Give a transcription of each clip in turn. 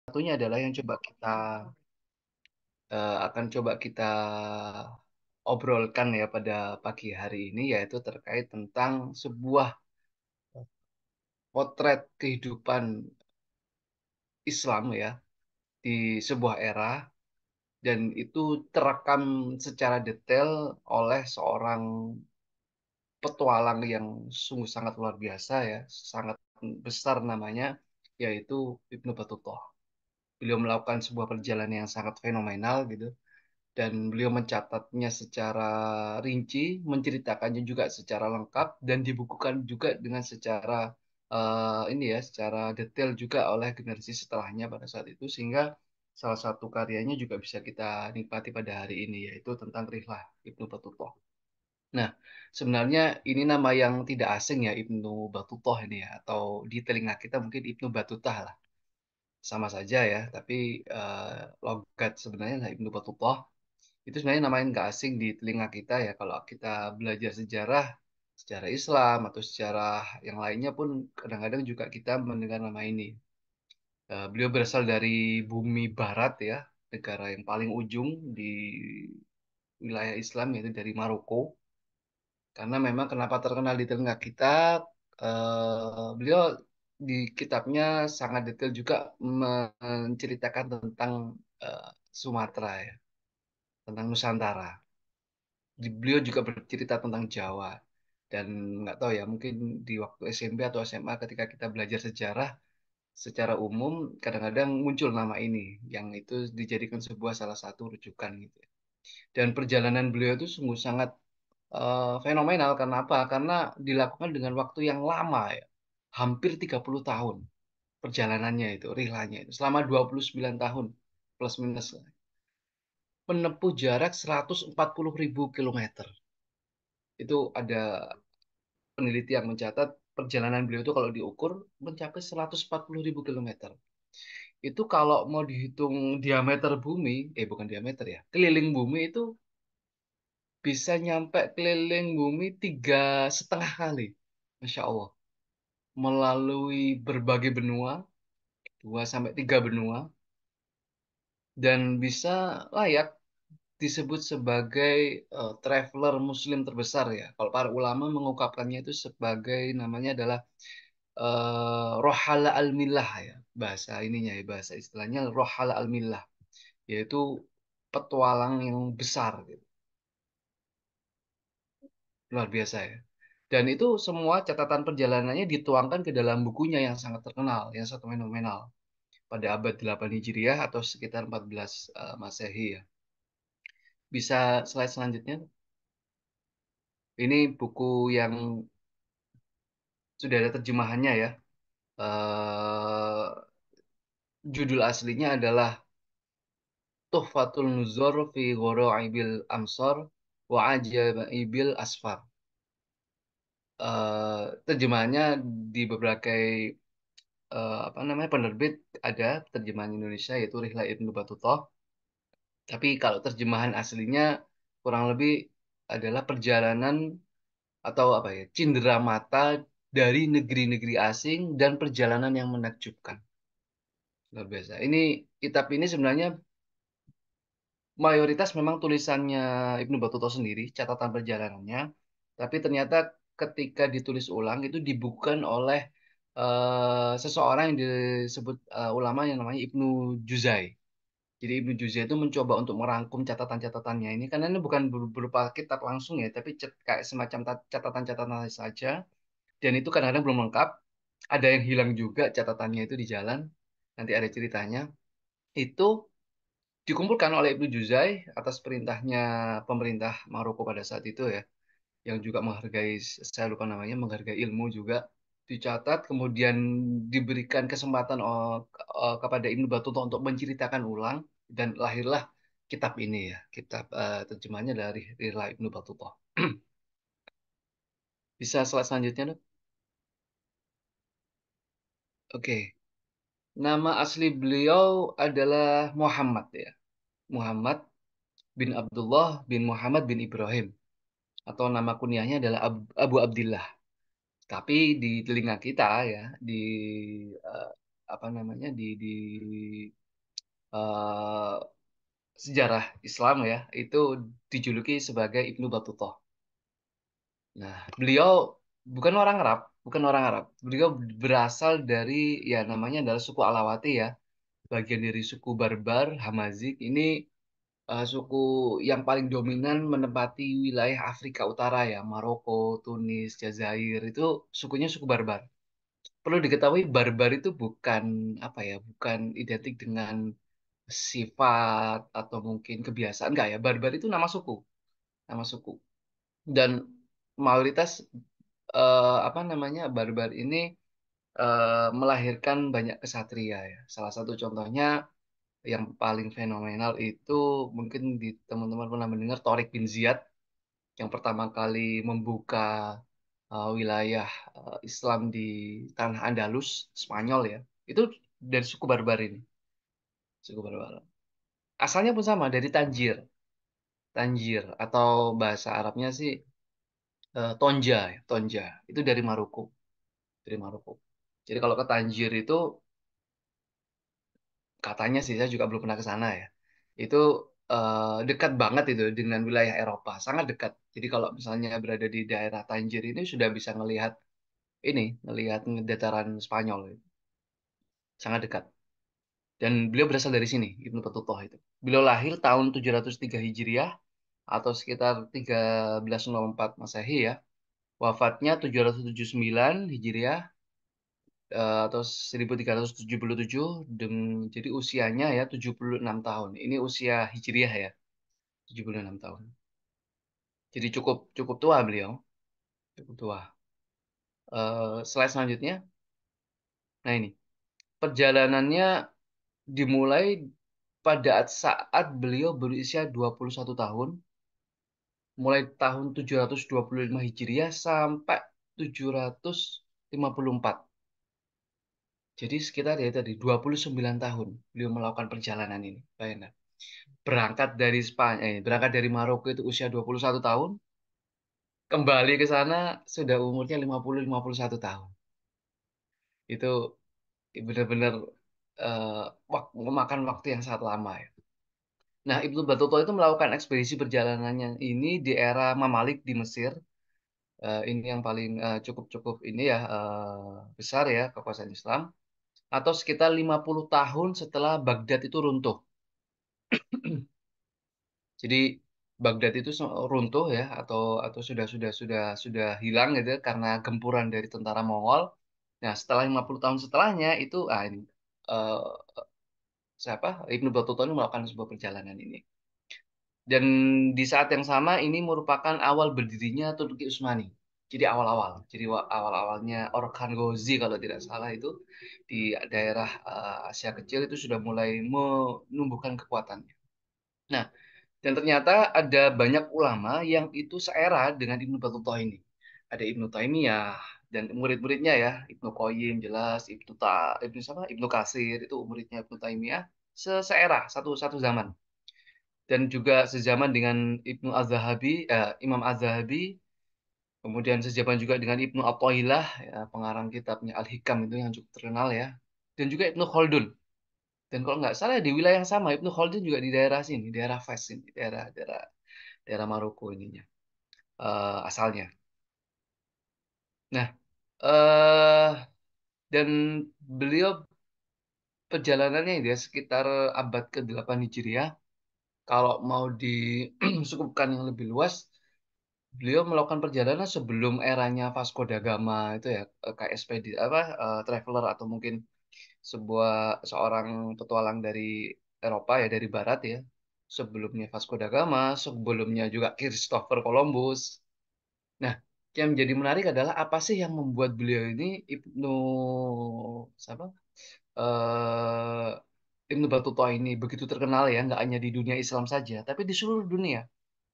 Satunya adalah yang akan coba kita obrolkan ya pada pagi hari ini, yaitu terkait tentang sebuah potret kehidupan Islam ya di sebuah era, dan itu terekam secara detail oleh seorang petualang yang sungguh sangat luar biasa ya, sangat besar namanya, yaitu Ibnu Battuta. Beliau melakukan sebuah perjalanan yang sangat fenomenal gitu, dan beliau mencatatnya secara rinci, menceritakannya juga secara lengkap, dan dibukukan juga dengan secara ini ya, secara detail juga oleh generasi setelahnya pada saat itu, sehingga salah satu karyanya juga bisa kita nikmati pada hari ini, yaitu tentang Rihlah Ibnu Battuta. Nah, sebenarnya ini nama yang tidak asing ya, Ibnu Battuta ini ya, atau di telinga kita mungkin Ibnu Battuta lah, sama saja ya, tapi logat sebenarnya adalah Ibnu Battuta. Itu sebenarnya namanya nggak asing di telinga kita ya, kalau kita belajar sejarah, sejarah Islam atau sejarah yang lainnya pun kadang-kadang juga kita mendengar nama ini. Beliau berasal dari bumi barat ya, negara yang paling ujung di wilayah Islam, yaitu dari Maroko. Karena memang kenapa terkenal di telinga kita, beliau di kitabnya sangat detail juga menceritakan tentang eh, Sumatera ya, tentang Nusantara. Beliau juga bercerita tentang Jawa. Dan nggak tahu ya, mungkin di waktu SMP atau SMA ketika kita belajar sejarah secara umum, kadang-kadang muncul nama ini, yang itu dijadikan sebuah salah satu rujukan gitu ya. Dan perjalanan beliau itu sungguh sangat fenomenal. Karena apa? Karena dilakukan dengan waktu yang lama ya. Hampir 30 tahun perjalanannya itu, rihlanya itu. Selama 29 tahun, plus minus. Menempuh jarak 140.000 kilometer. Itu ada peneliti yang mencatat perjalanan beliau itu kalau diukur mencapai 140.000 kilometer. Itu kalau mau dihitung diameter bumi, bukan diameter ya, keliling bumi itu bisa nyampe keliling bumi 3,5 kali. Masya Allah. Melalui berbagai benua, 2 sampai 3 benua, dan bisa layak disebut sebagai traveler muslim terbesar ya. Kalau para ulama mengungkapkannya itu sebagai namanya adalah rohala al-millah ya, bahasa ininya ya, bahasa istilahnya rohala al-millah, yaitu petualang yang besar gitu. Luar biasa ya. Dan itu semua catatan perjalanannya dituangkan ke dalam bukunya yang sangat terkenal, yang sangat fenomenal, pada abad 8 Hijriah atau sekitar 14 Masehi ya. Bisa slide selanjutnya. Ini buku yang sudah ada terjemahannya ya. Eh, Judul aslinya adalah Tuhfatul Nuzur fi Ghoraibil Amsar wa Ajaibil Asfar. Terjemahannya di berbagai apa namanya penerbit ada terjemahan Indonesia, yaitu Rihla Ibnu Battuta. Tapi kalau terjemahan aslinya kurang lebih adalah perjalanan atau apa ya, cindera mata dari negeri-negeri asing dan perjalanan yang menakjubkan. Luar biasa. Kitab ini sebenarnya mayoritas memang tulisannya Ibnu Battuta sendiri, catatan perjalanannya. Tapi ternyata ketika ditulis ulang itu dibukukan oleh seseorang yang disebut ulama yang namanya Ibnu Juzai. Jadi Ibnu Juzai itu mencoba untuk merangkum catatan-catatannya ini, karena ini bukan berupa kitab langsung ya, tapi kayak semacam catatan-catatan saja. Dan itu kadang-kadang belum lengkap. Ada yang hilang juga catatannya itu di jalan. Nanti ada ceritanya. Itu dikumpulkan oleh Ibnu Juzai atas perintahnya pemerintah Maroko pada saat itu ya, yang juga menghargai, saya lupa namanya, menghargai ilmu juga, dicatat kemudian diberikan kesempatan kepada Ibnu Battuta untuk menceritakan ulang, dan lahirlah kitab ini ya, kitab terjemahnya dari Rihlah Ibnu Battuta. Bisa slide selanjutnya dok. Oke, nama asli beliau adalah Muhammad ya, Muhammad bin Abdullah bin Muhammad bin Ibrahim, atau nama kunyahnya adalah Abu Abdillah. Tapi di telinga kita ya, di eh, apa namanya, eh, sejarah Islam ya, itu dijuluki sebagai Ibnu Battuta. Nah, beliau bukan orang Arab, bukan orang Arab. Beliau berasal dari ya namanya adalah suku Alawati ya, bagian dari suku Barbar, Hamazik. Ini suku yang paling dominan menempati wilayah Afrika Utara ya, Maroko, Tunis, Jazair itu sukunya suku Barbar. Perlu diketahui Barbar itu bukan apa ya, bukan identik dengan sifat atau mungkin kebiasaan enggak ya. Barbar itu nama suku, nama suku. Dan mayoritas apa namanya Barbar ini melahirkan banyak kesatria ya. Salah satu contohnya yang paling fenomenal itu mungkin di teman-teman pernah mendengar Torik bin Ziyad yang pertama kali membuka wilayah Islam di tanah Andalus, Spanyol ya. Itu dari suku Barbar ini, suku Barbar. Asalnya pun sama dari Tanjir, Tanjir atau bahasa Arabnya sih Tonja, ya, Tonja. Itu dari Maroko, dari Maroko. Jadi kalau ke Tanjir itu katanya sih saya juga belum pernah ke sana ya. Itu dekat banget itu dengan wilayah Eropa, sangat dekat. Jadi kalau misalnya berada di daerah Tanjir ini sudah bisa ngelihat ini, ngelihat dataran Spanyol, itu. Sangat dekat. Dan beliau berasal dari sini, Ibnu Battuta itu. Beliau lahir tahun 703 Hijriah atau sekitar 1304 Masehi ya. Wafatnya 779 Hijriah atau 1377 jadi usianya ya 76 tahun. Ini usia Hijriah ya, 76 tahun. Jadi cukup cukup tua beliau, cukup tua. Slide selanjutnya. Nah ini, perjalanannya dimulai pada saat beliau berusia 21 tahun, mulai tahun 725 Hijriah sampai 754. Jadi sekitar ya tadi 29 tahun beliau melakukan perjalanan ini. Bayangkan. Berangkat dari Maroko itu usia 21 tahun, kembali ke sana sudah umurnya 50-51 tahun. Itu benar-benar memakan waktu yang sangat lama ya. Nah, Ibnu Battuta itu melakukan ekspedisi perjalanannya ini di era Mamalik di Mesir. Ini yang paling cukup-cukup ini ya besar ya kekuasaan Islam. Atau sekitar 50 tahun setelah Baghdad itu runtuh. Jadi Baghdad itu runtuh ya atau sudah hilang gitu ya, karena gempuran dari tentara Mongol. Nah, setelah 50 tahun setelahnya itu ini eh, siapa Ibnu Battuta ini melakukan sebuah perjalanan ini. Dan di saat yang sama ini merupakan awal berdirinya Turki Utsmani. Jadi awal-awal. Jadi awal-awalnya Orhan Ghozi kalau tidak salah itu di daerah Asia Kecil itu sudah mulai menumbuhkan kekuatannya. Nah, dan ternyata ada banyak ulama yang itu seera dengan Ibnu Battuta ini. Ada Ibnu Taimiyah dan murid-muridnya ya, Ibnu Qayyim jelas, Ibnu siapa? Ibnu Katsir itu muridnya Ibnu Taimiyah, seera satu satu zaman. Dan juga sezaman dengan Ibnu Az-Zahabi, Imam Az-Zahabi, kemudian sejaman juga dengan Ibnu Athaillah, ya, pengarang kitabnya Al-Hikam itu yang cukup terkenal ya. Dan juga Ibnu Khaldun. Dan kalau nggak salah di wilayah yang sama, Ibnu Khaldun juga di daerah sini, daerah Fes ini, daerah daerah daerah Maroko ininya asalnya. Nah, eh dan beliau perjalanannya ya sekitar abad ke-8 Hijriah. Kalau mau disukupkan yang lebih luas, beliau melakukan perjalanan sebelum eranya Vasco da Gama itu ya, kayak traveler atau mungkin seorang petualang dari Eropa ya, dari barat ya. Sebelumnya Vasco da Gama, sebelumnya juga Christopher Columbus. Nah, yang menjadi menarik adalah apa sih yang membuat beliau ini Ibnu siapa? eh Ibnu Battuta ini begitu terkenal ya, nggak hanya di dunia Islam saja, tapi di seluruh dunia.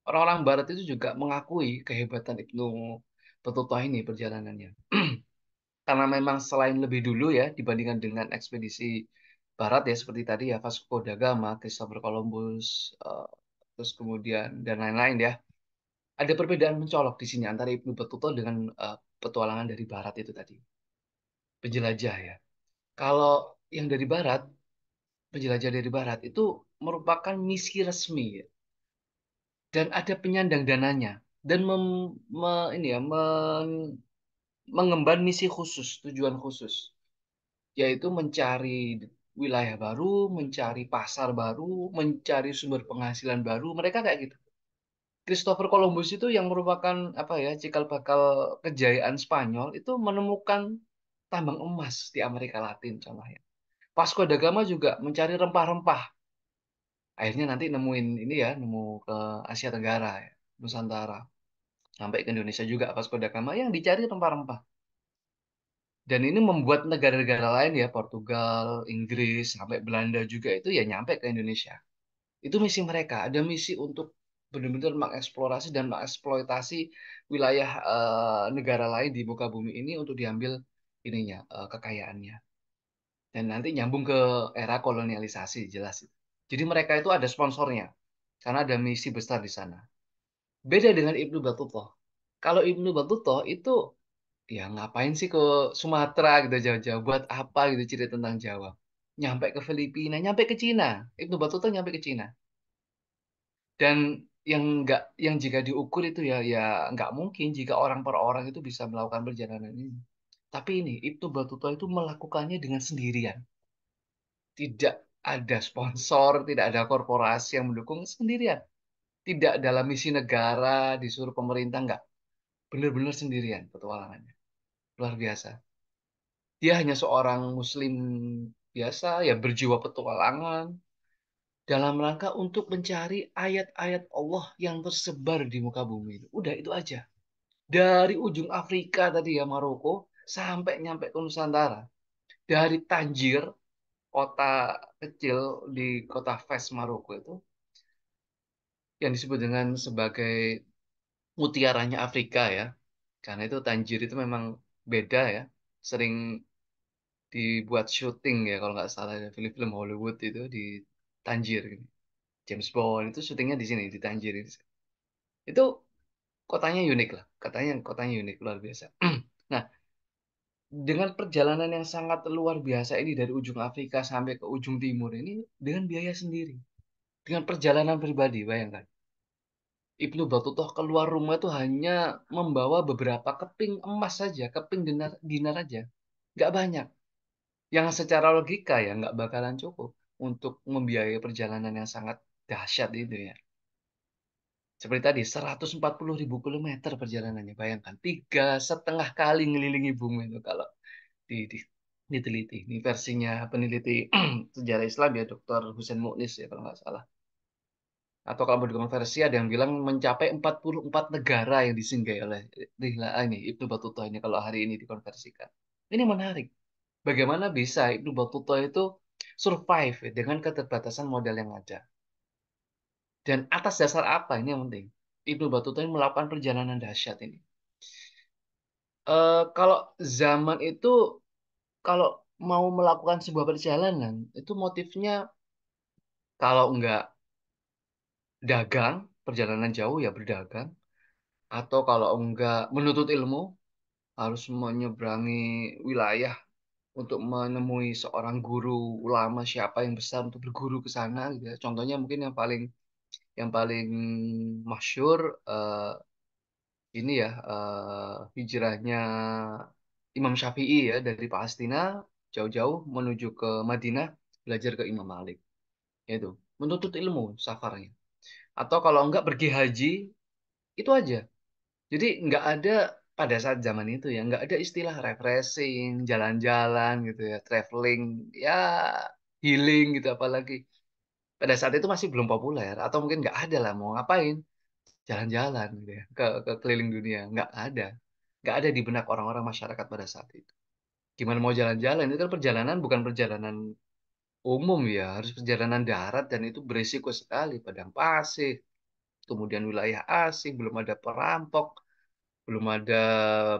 Orang-orang Barat itu juga mengakui kehebatan Ibnu Battuta ini perjalanannya. Karena memang selain lebih dulu ya dibandingkan dengan ekspedisi Barat ya seperti tadi ya Vasco da Gama, Christopher Columbus, terus kemudian dan lain-lain ya. Ada perbedaan mencolok di sini antara Ibnu Battuta dengan petualangan dari Barat itu tadi, penjelajah ya. Kalau yang dari Barat penjelajah dari barat itu merupakan misi resmi ya. Dan ada penyandang dananya dan ini ya mengemban misi khusus, tujuan khusus, yaitu mencari wilayah baru, mencari pasar baru, mencari sumber penghasilan baru. Mereka kayak gitu. Christopher Columbus itu yang merupakan apa ya, cikal bakal kejayaan Spanyol itu menemukan tambang emas di Amerika Latin contohnya. Vasco da Gama juga mencari rempah-rempah. Akhirnya nanti nemuin ini ya, nemu ke Asia Tenggara ya, Nusantara. Sampai ke Indonesia juga Vasco da Gama yang dicari rempah-rempah. Dan ini membuat negara-negara lain ya, Portugal, Inggris, sampai Belanda juga itu ya nyampe ke Indonesia. Itu misi mereka. Ada misi untuk benar-benar mengeksplorasi dan mengeksploitasi wilayah negara lain di muka bumi ini untuk diambil ininya, kekayaannya. Dan nanti nyambung ke era kolonialisasi, jelas itu. Jadi mereka itu ada sponsornya, karena ada misi besar di sana. Beda dengan Ibnu Battuta. Kalau Ibnu Battuta itu ya ngapain sih ke Sumatera gitu jauh-jauh, buat apa gitu cerita tentang Jawa. Nyampe ke Filipina, nyampe ke Cina. Ibnu Battuta nyampe ke Cina. Dan yang jika diukur itu ya nggak mungkin jika orang per orang itu bisa melakukan perjalanan ini. Tapi ini Ibnu Battuta itu melakukannya dengan sendirian. Tidak ada sponsor, tidak ada korporasi yang mendukung, sendirian. Tidak dalam misi negara, disuruh pemerintah, nggak. Benar-benar sendirian petualangannya. Luar biasa. Dia hanya seorang muslim biasa, ya berjiwa petualangan, dalam rangka untuk mencari ayat-ayat Allah yang tersebar di muka bumi. Udah itu aja. Dari ujung Afrika tadi ya, Maroko, sampai nyampe ke Nusantara. Dari Tanjir, kota kecil di kota Fes, Maroko itu, yang disebut dengan sebagai mutiaranya Afrika ya. Karena itu Tanjir itu memang beda ya. Sering dibuat syuting ya kalau nggak salah ya, film-film Hollywood itu di Tanjir gitu. James Bond itu syutingnya di sini di Tanjir ini. Itu kotanya unik lah, katanya kotanya unik luar biasa. Nah, dengan perjalanan yang sangat luar biasa ini dari ujung Afrika sampai ke ujung timur ini dengan biaya sendiri, dengan perjalanan pribadi, bayangkan. Ibnu Battuta keluar rumah itu hanya membawa beberapa keping emas saja, keping dinar, dinar aja, nggak banyak. Yang secara logika ya nggak bakalan cukup untuk membiayai perjalanan yang sangat dahsyat itu ya. Seperti tadi, 140.000 kilometer perjalanannya. Bayangkan, 3,5 kali ngelilingi bumi itu kalau di- diteliti. Ini versinya peneliti sejarah Islam ya, Dr. Husain Mu'nis ya kalau nggak salah. Atau kalau mau dikonversi ada yang bilang mencapai 44 negara yang disinggahi oleh ini Ibnu Battuta ini kalau hari ini dikonversikan. Ini menarik. Bagaimana bisa Ibnu Battuta itu survive ya, dengan keterbatasan modal yang ada. Dan atas dasar apa ini yang penting. Ibnu Battuta ini melakukan perjalanan dahsyat ini. Kalau zaman itu kalau mau melakukan sebuah perjalanan itu motifnya kalau nggak dagang, perjalanan jauh ya berdagang, atau kalau enggak menuntut ilmu harus menyeberangi wilayah untuk menemui seorang guru ulama siapa yang besar untuk berguru ke sana gitu ya. Contohnya mungkin yang paling masyhur ini ya hijrahnya Imam Syafi'i ya dari Palestina jauh-jauh menuju ke Madinah belajar ke Imam Malik. Itu menuntut ilmu safarnya. Atau kalau enggak pergi haji itu aja. Jadi nggak ada pada saat zaman itu ya nggak ada istilah refreshing, jalan-jalan gitu ya, traveling, ya healing gitu apalagi. Pada saat itu masih belum populer atau mungkin nggak ada lah mau ngapain jalan-jalan gitu ya ke keliling dunia nggak ada di benak orang-orang masyarakat pada saat itu. Gimana mau jalan-jalan itu kan perjalanan bukan perjalanan umum ya harus perjalanan darat dan itu berisiko sekali padang pasir kemudian wilayah asing belum ada perampok belum ada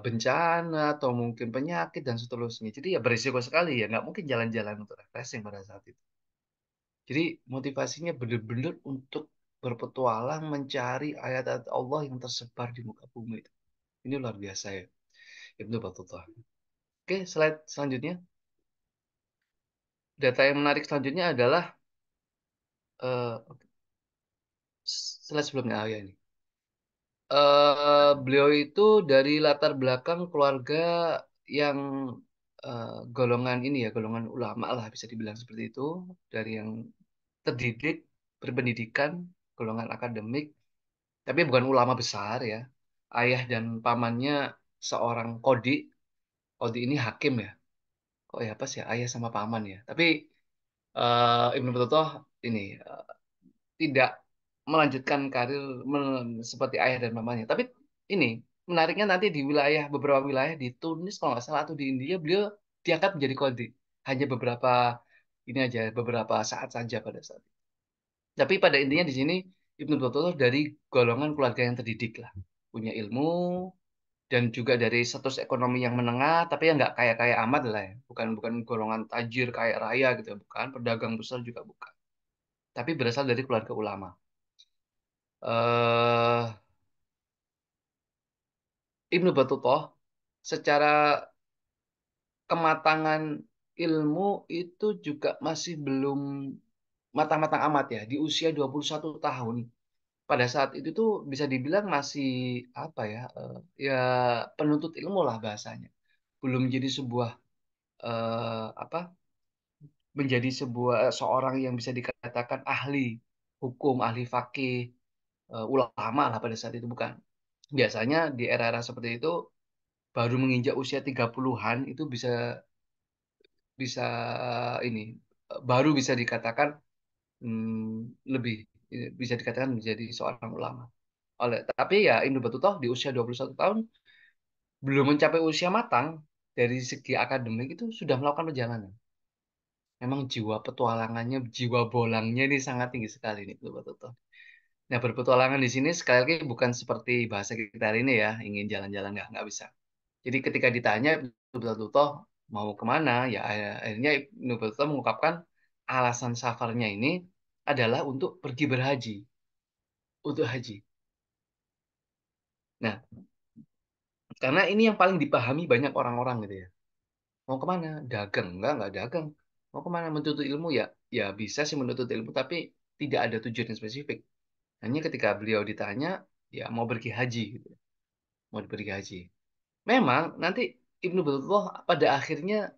bencana atau mungkin penyakit dan seterusnya. Jadi ya berisiko sekali ya, nggak mungkin jalan-jalan untuk refreshing pada saat itu. Jadi motivasinya benar-benar untuk berpetualang mencari ayat-ayat Allah yang tersebar di muka bumi itu. Ini luar biasa ya, Ibnu Battuta. Oke, slide selanjutnya. Data yang menarik selanjutnya adalah slide sebelumnya. Oh ya ini. Beliau itu dari latar belakang keluarga yang golongan ini ya, golongan ulama lah bisa dibilang seperti itu, dari yang terdidik, berpendidikan, golongan akademik, tapi bukan ulama besar ya. Ayah dan pamannya seorang kodi, kodi ini hakim ya. Kok ya apa sih ayah sama paman ya. Tapi Ibnu Battuta ini tidak melanjutkan karir seperti ayah dan mamanya. Tapi ini menariknya nanti di wilayah beberapa wilayah di Tunis kalau nggak salah atau di India beliau diangkat menjadi qadhi. Hanya beberapa ini aja beberapa saat saja pada saat. Tapi pada intinya di sini Ibnu Battuta dari golongan keluarga yang terdidik lah, punya ilmu dan juga dari status ekonomi yang menengah, tapi yang nggak kaya-kaya amat lah ya. Bukan bukan golongan tajir kaya raya gitu, ya. Bukan pedagang besar juga bukan. Tapi berasal dari keluarga ulama. eh Ibnu Battuta secara kematangan ilmu itu juga masih belum matang-matang amat ya. Di usia 21 tahun. Pada saat itu tuh bisa dibilang masih apa ya? Ya penuntut ilmu lah bahasanya. Belum jadi sebuah apa? Menjadi sebuah seorang yang bisa dikatakan ahli hukum, ahli fikih, ulama lah pada saat itu bukan. Biasanya di era-era seperti itu baru menginjak usia 30-an itu bisa bisa ini baru bisa dikatakan lebih bisa dikatakan menjadi seorang ulama. Tapi ya Ibnu Battuta di usia 21 tahun belum mencapai usia matang dari segi akademik itu sudah melakukan perjalanan. Memang jiwa petualangannya, jiwa bolangnya ini sangat tinggi sekali nih Ibnu Battuta. Nah, berpetualangan di sini sekali lagi bukan seperti bahasa kita hari ini ya, ingin jalan-jalan nggak bisa. Jadi ketika ditanya Ibnu Battuta mau kemana, ya akhirnya Ibnu Battuta mengungkapkan alasan safarnya ini adalah untuk pergi berhaji, untuk haji. Nah, karena ini yang paling dipahami banyak orang-orang gitu ya. Mau kemana? Dagang? Enggak dagang. Mau kemana? Menuntut ilmu ya? Ya bisa sih menuntut ilmu, tapi tidak ada tujuan yang spesifik. Hanya ketika beliau ditanya, ya mau pergi haji gitu. Mau pergi haji. Memang nanti Ibnu Battuta pada akhirnya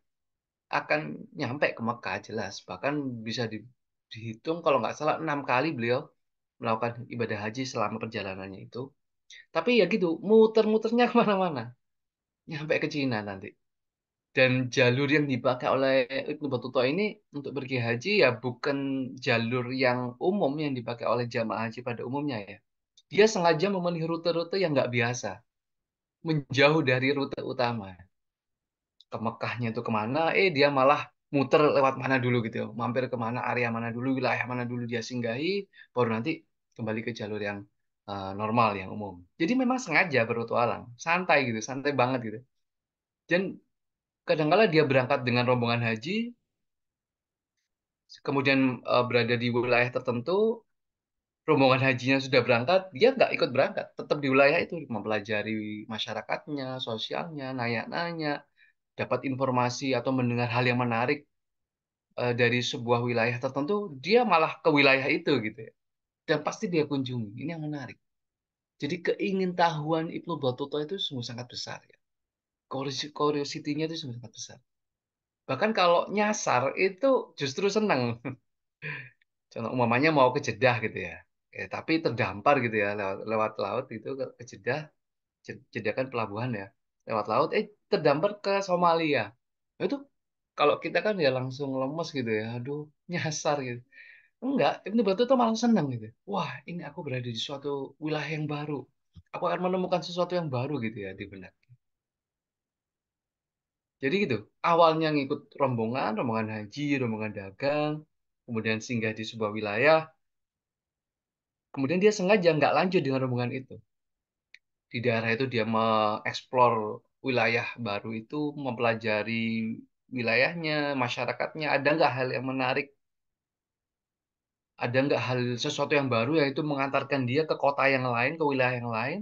akan nyampe ke Mekah jelas. Bahkan bisa dihitung kalau nggak salah 6 kali beliau melakukan ibadah haji selama perjalanannya itu. Tapi ya gitu, muter-muternya kemana-mana. Nyampe ke Cina nanti. Dan jalur yang dipakai oleh Ibnu Battuta ini untuk pergi haji ya bukan jalur yang umum yang dipakai oleh jamaah haji pada umumnya ya. Dia sengaja memilih rute-rute yang nggak biasa. Menjauh dari rute utama. Ke Mekahnya itu kemana, dia malah muter lewat mana dulu gitu ya. Mampir ke mana, area mana dulu, wilayah mana dulu dia singgahi, baru nanti kembali ke jalur yang normal, yang umum. Jadi memang sengaja berpetualang, santai gitu, santai banget gitu. Dan kadang-kala dia berangkat dengan rombongan haji, kemudian berada di wilayah tertentu, rombongan hajinya sudah berangkat, dia nggak ikut berangkat, tetap di wilayah itu, mempelajari masyarakatnya, sosialnya, nanya-nanya, dapat informasi atau mendengar hal yang menarik dari sebuah wilayah tertentu, dia malah ke wilayah itu gitu ya. Dan pasti dia kunjungi. Ini yang menarik. Jadi keingintahuan Ibnu Battuta itu sungguh sangat besar ya. Curiosity-nya itu sungguh sangat besar. Bahkan kalau nyasar itu justru senang. Contoh umpamanya mau ke Jeddah gitu ya. Tapi terdampar gitu ya lewat laut itu ke Jeddah. Jeddah kan pelabuhan ya. Lewat laut terdampar ke Somalia. Nah, itu kalau kita kan ya langsung lemes gitu ya. Aduh, nyasar gitu. Enggak, Ibnu Battuta tuh malah senang gitu. Wah, ini aku berada di suatu wilayah yang baru. Aku akan menemukan sesuatu yang baru gitu ya di benak. Jadi gitu, awalnya ngikut rombongan, rombongan haji, rombongan dagang, kemudian singgah di sebuah wilayah, kemudian dia sengaja nggak lanjut dengan rombongan itu. Di daerah itu dia mengeksplor wilayah baru itu, mempelajari wilayahnya, masyarakatnya, ada nggak hal yang menarik, ada nggak hal sesuatu yang baru yang itu mengantarkan dia ke kota yang lain, ke wilayah yang lain,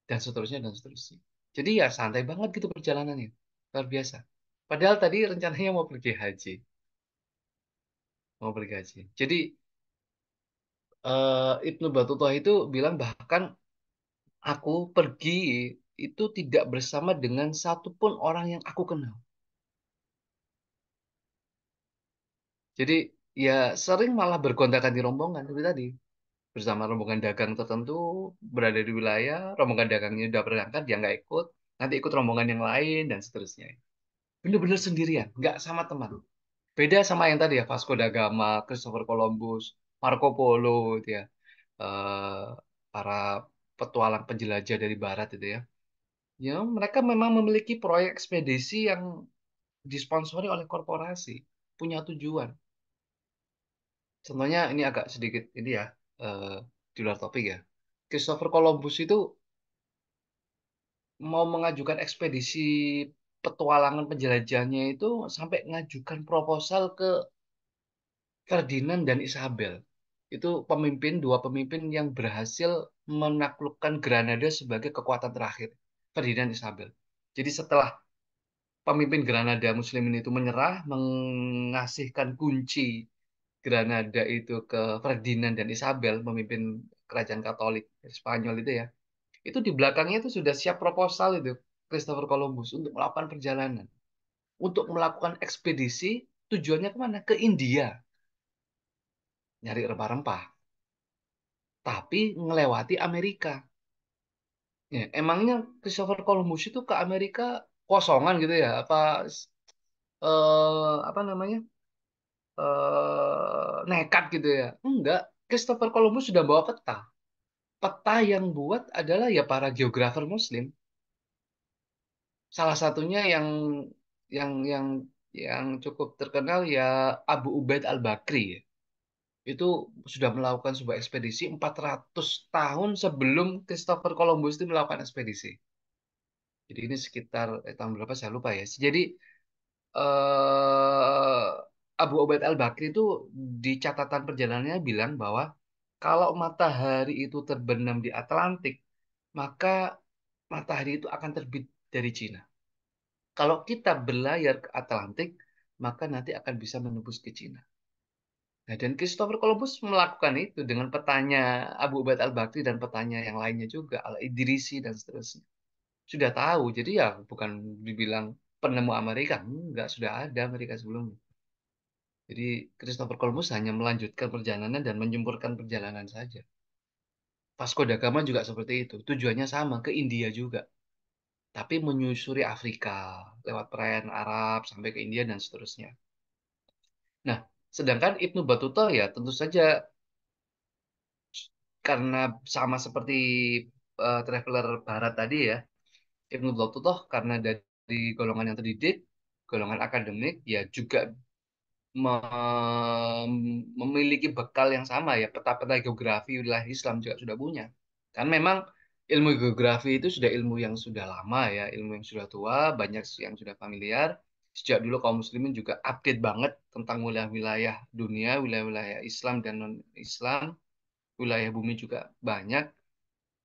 dan seterusnya dan seterusnya. Jadi ya santai banget gitu perjalanannya. Luar biasa. Padahal tadi rencananya mau pergi haji. mau bergaji. Jadi Ibnu Battuta itu bilang bahkan aku pergi itu tidak bersama dengan satupun orang yang aku kenal. Jadi ya sering malah bergonta-ganti rombongan seperti tadi. Bersama rombongan dagang tertentu berada di wilayah, rombongan dagangnya udah berangkat, dia nggak ikut, nanti ikut rombongan yang lain dan seterusnya. Bener-bener sendirian, nggak sama teman. Beda sama yang tadi ya, Vasco da Gama, Christopher Columbus, Marco Polo itu ya. Eh, para petualang penjelajah dari barat itu ya. Ya, mereka memang memiliki proyek ekspedisi yang disponsori oleh korporasi, punya tujuan. Contohnya ini agak sedikit ini ya, eh, di luar topik ya. Christopher Columbus itu mau mengajukan ekspedisi petualangan penjelajahnya itu sampai mengajukan proposal ke Ferdinand dan Isabel. Itu dua pemimpin yang berhasil menaklukkan Granada sebagai kekuatan terakhir. Ferdinand Isabel. Jadi setelah pemimpin Granada Muslimin itu menyerah, mengasihkan kunci Granada itu ke Ferdinand dan Isabel, pemimpin kerajaan Katolik Spanyol itu ya. Itu di belakangnya itu sudah siap proposal itu Christopher Columbus untuk melakukan perjalanan, untuk melakukan ekspedisi tujuannya kemana? Ke India, nyari rempah-rempah, tapi ngelewati Amerika. Ya, emangnya Christopher Columbus itu ke Amerika kosongan gitu ya? Apa namanya? Nekat gitu ya? Enggak. Christopher Columbus sudah bawa peta. Peta yang buat adalah ya para geografer Muslim. Salah satunya yang yang cukup terkenal ya Abu Ubaid al-Bakri ya. Itu sudah melakukan sebuah ekspedisi 400 tahun sebelum Christopher Columbus itu melakukan ekspedisi. Jadi ini sekitar tahun berapa saya lupa ya. Jadi eh, Abu Ubaid al-Bakri itu di catatan perjalanannya bilang bahwa kalau matahari itu terbenam di Atlantik, maka matahari itu akan terbit dari Cina. Kalau kita berlayar ke Atlantik, maka nanti akan bisa menembus ke Cina. Nah, dan Christopher Columbus melakukan itu dengan petanya Abu Ubaid al-Bakri dan petanya yang lainnya juga, Al-Idrisi dan seterusnya. Sudah tahu, jadi ya bukan dibilang penemu Amerika, enggak, sudah ada Amerika sebelumnya. Jadi Christopher Columbus hanya melanjutkan perjalanan dan menyempurnakan perjalanan saja. Vasco da Gama juga seperti itu, tujuannya sama, ke India juga. Tapi menyusuri Afrika, lewat perairan Arab, sampai ke India dan seterusnya. Nah, sedangkan Ibnu Battuta ya tentu saja karena sama seperti traveler barat tadi ya, Ibnu Battuta karena dari golongan yang terdidik, golongan akademik, ya juga memiliki bekal yang sama ya, peta-peta geografi wilayah Islam juga sudah punya. Kan memang ilmu geografi itu sudah ilmu yang sudah lama ya, ilmu yang sudah tua, banyak yang sudah familiar. Sejak dulu kaum muslimin juga update banget tentang wilayah-wilayah dunia, wilayah-wilayah Islam dan non-Islam, wilayah bumi juga banyak.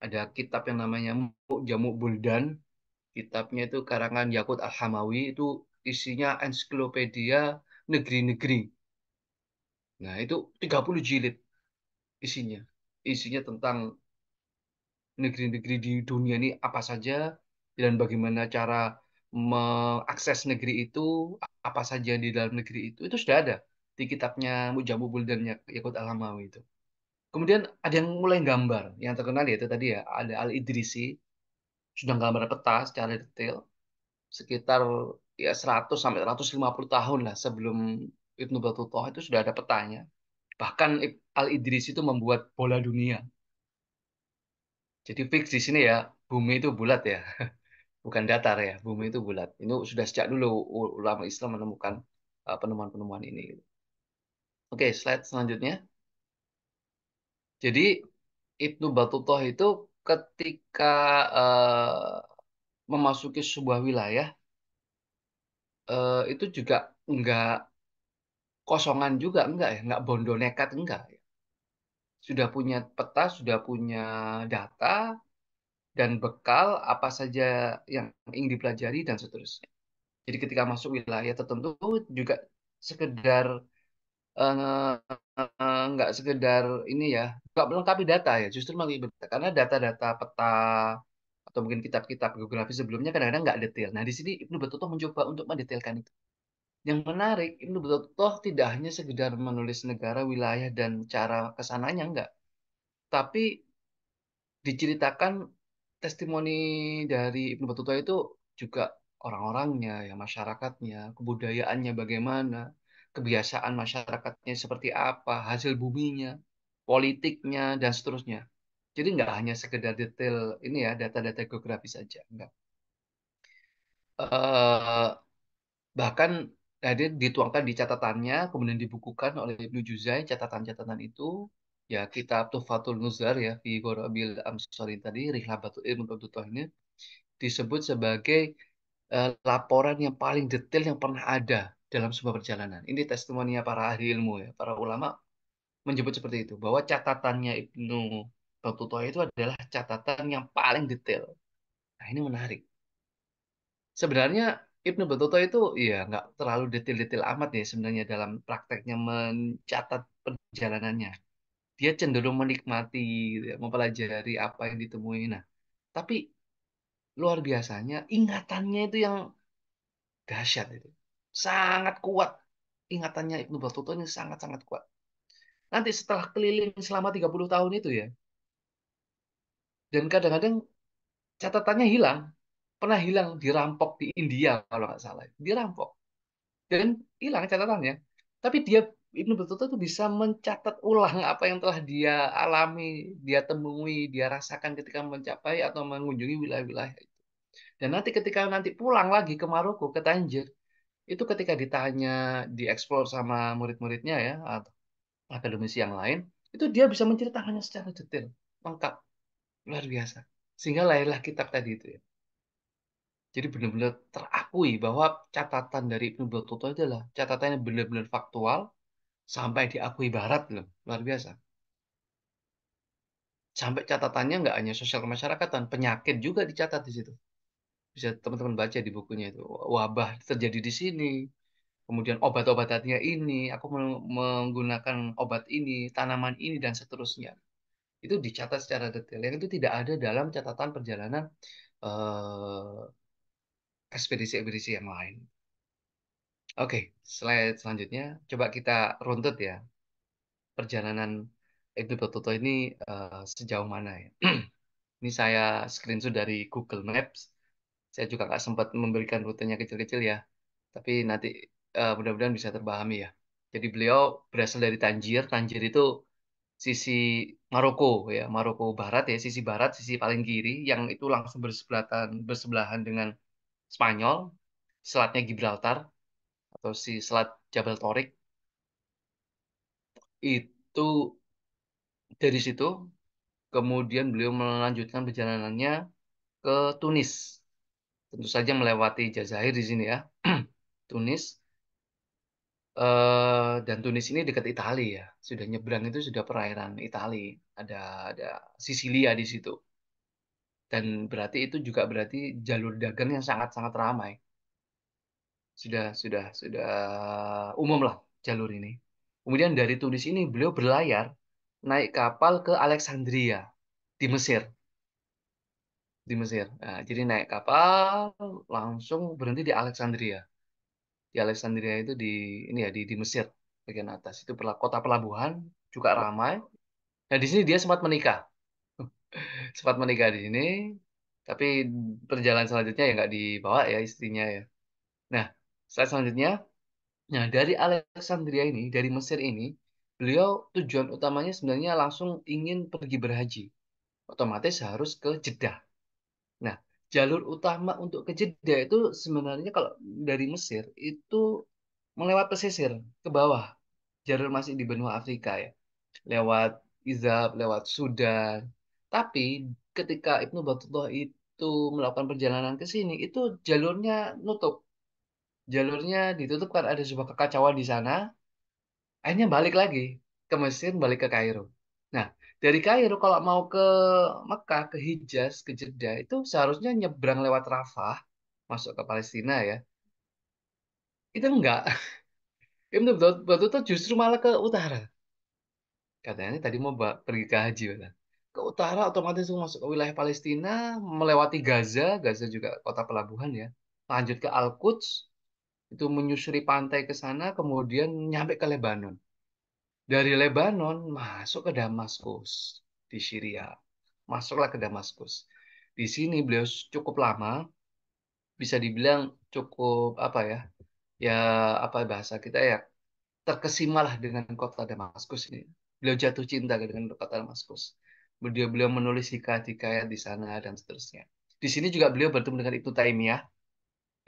Ada kitab yang namanya Mu'jamul Buldan, kitabnya itu karangan Yakut Al-Hamawi, itu isinya ensiklopedia negeri-negeri. Nah, itu 30 jilid isinya. Isinya tentang negeri-negeri di dunia ini apa saja dan bagaimana cara mengakses negeri itu, apa saja di dalam negeri itu. Itu sudah ada di kitabnya Mujamu Buldannya Yakut Al-Hamawi itu. Kemudian ada yang mulai gambar. Yang terkenal yaitu tadi ya, ada Al-Idrisi, sudah gambar peta secara detail sekitar ya 100 sampai 150 tahun lah sebelum Ibnu Battuta itu sudah ada petanya. Bahkan Al-Idris itu membuat bola dunia. Jadi fix di sini ya, bumi itu bulat ya, bukan datar ya, bumi itu bulat. Ini sudah sejak dulu ulama Islam menemukan penemuan-penemuan ini. Oke, slide selanjutnya. Jadi Ibnu Battuta itu ketika memasuki sebuah wilayah, itu juga nggak kosongan juga, enggak ya, nggak bondo nekat, enggak. Sudah punya peta, sudah punya data, dan bekal apa saja yang ingin dipelajari dan seterusnya. Jadi ketika masuk wilayah tertentu juga sekedar eh, nggak sekedar ini ya, nggak melengkapi data ya, justru melengkapi data. Karena data-data peta atau mungkin kitab-kitab geografi sebelumnya kadang-kadang nggak detail. Nah, di sini Ibnu Battuta mencoba untuk mendetailkan itu. Yang menarik, Ibnu Battuta tidak hanya sekedar menulis negara, wilayah, dan cara kesananya, enggak. Tapi diceritakan testimoni dari Ibnu Battuta itu juga orang-orangnya, ya masyarakatnya, kebudayaannya bagaimana, kebiasaan masyarakatnya seperti apa, hasil buminya, politiknya, dan seterusnya. Jadi nggak hanya sekedar detail ini ya, data-data geografis saja. Enggak. Eh, Bahkan dia dituangkan di catatannya, kemudian dibukukan oleh Ibnu Juzai, catatan-catatan itu, ya kitab Tuhfatul Nuzar ya, fi Gharabil Amsari tadi, Rihlabatul Ilm Tabtutoh ini, disebut sebagai laporan yang paling detail yang pernah ada dalam sebuah perjalanan. Ini testimoninya para ahli ilmu ya, para ulama menyebut seperti itu, bahwa catatannya Ibnu Batutuh itu adalah catatan yang paling detail. Nah, ini menarik. Sebenarnya Ibnu Batuta itu ya nggak terlalu detail-detail amat ya sebenarnya dalam prakteknya mencatat perjalanannya. Dia cenderung menikmati, gitu ya, mempelajari apa yang ditemui. Nah, tapi luar biasanya ingatannya itu yang dahsyat itu. Sangat kuat. Ingatannya Ibnu Batuta ini sangat-sangat kuat. Nanti setelah keliling selama 30 tahun itu ya, dan kadang-kadang catatannya hilang. Pernah hilang, dirampok di India kalau nggak salah. Dirampok. Dan hilang catatannya. Tapi dia Ibnu Battuta itu bisa mencatat ulang apa yang telah dia alami, dia temui, dia rasakan ketika mencapai atau mengunjungi wilayah-wilayah itu. Dan nanti ketika nanti pulang lagi ke Maroko, ke Tanjir, itu ketika ditanya, dieksplor sama murid-muridnya ya, atau akademisi yang lain, itu dia bisa menceritakannya secara detail, lengkap, luar biasa. Sehingga lahirlah kitab tadi itu ya. Jadi benar-benar terakui bahwa catatan dari Ibnu Battuta itu adalah catatan yang benar-benar faktual, sampai diakui Barat loh, luar biasa. Sampai catatannya nggak hanya sosial kemasyarakatan, penyakit juga dicatat di situ. Bisa teman-teman baca di bukunya itu. Wabah terjadi di sini, kemudian obat-obatannya ini, aku menggunakan obat ini, tanaman ini, dan seterusnya. Itu dicatat secara detail. Yang itu tidak ada dalam catatan perjalanan ekspedisi-ekspedisi yang lain. Oke, slide selanjutnya. Coba kita runtut ya perjalanan Ibnu Battuta ini sejauh mana ya. Ini saya screenshot dari Google Maps. Saya juga nggak sempat memberikan rutenya kecil-kecil ya. Tapi nanti mudah-mudahan bisa terbahami ya. Jadi beliau berasal dari Tanjir. Tanjir itu sisi Maroko ya, Maroko Barat ya, sisi barat, sisi paling kiri yang itu langsung bersebelahan dengan Spanyol, selatnya Gibraltar atau si selat Jabal Torik. Itu dari situ kemudian beliau melanjutkan perjalanannya ke Tunis. Tentu saja melewati Jazair di sini ya. Tunis dan Tunis ini dekat Italia ya. Sudah nyebrang itu sudah perairan Italia. Ada ada Sisilia di situ. Dan berarti itu juga berarti jalur dagang yang sangat-sangat ramai. Sudah umum lah jalur ini. Kemudian dari Tunis ini beliau berlayar naik kapal ke Alexandria di Mesir. Di Mesir. Nah, jadi naik kapal langsung berhenti di Alexandria. Di Alexandria itu di ini ya di Mesir bagian atas itu kota pelabuhan juga ramai. Dan di sini dia sempat menikah, sempat menikah di sini. Tapi perjalanan selanjutnya ya nggak dibawa ya istrinya ya. Nah, saat selanjutnya, nah dari Alexandria ini, dari Mesir ini, beliau tujuan utamanya sebenarnya langsung ingin pergi berhaji. Otomatis harus ke Jeddah. Nah, jalur utama untuk ke Jeddah itu sebenarnya kalau dari Mesir itu melewat pesisir ke bawah. Jalur masih di benua Afrika ya. Lewat Izab, lewat Sudan. Tapi ketika Ibnu Battuta itu melakukan perjalanan ke sini, itu jalurnya nutup. Jalurnya ditutup karena ada sebuah kekacauan di sana. Akhirnya balik lagi ke Mesir, balik ke Kairo. Nah, dari Kairo kalau mau ke Mekah, ke Hijaz, ke Jeddah, itu seharusnya nyebrang lewat Rafah, masuk ke Palestina ya. Itu enggak. Ibnu Battuta justru malah ke utara. Katanya tadi mau pergi ke haji, Bang. Ke utara otomatis itu masuk ke wilayah Palestina, melewati Gaza, Gaza juga kota pelabuhan ya. Lanjut ke Al-Quds, itu menyusuri pantai ke sana, kemudian nyampe ke Lebanon. Dari Lebanon masuk ke Damaskus di Syria. Masuklah ke Damaskus. Di sini beliau cukup lama, bisa dibilang cukup apa ya? Ya apa bahasa kita ya, terkesimalah dengan kota Damaskus ini. Beliau jatuh cinta dengan kota Damaskus. Beliau menulis hikayat-hikayat di sana dan seterusnya. Di sini juga beliau bertemu dengan Ibnu Taimiyah,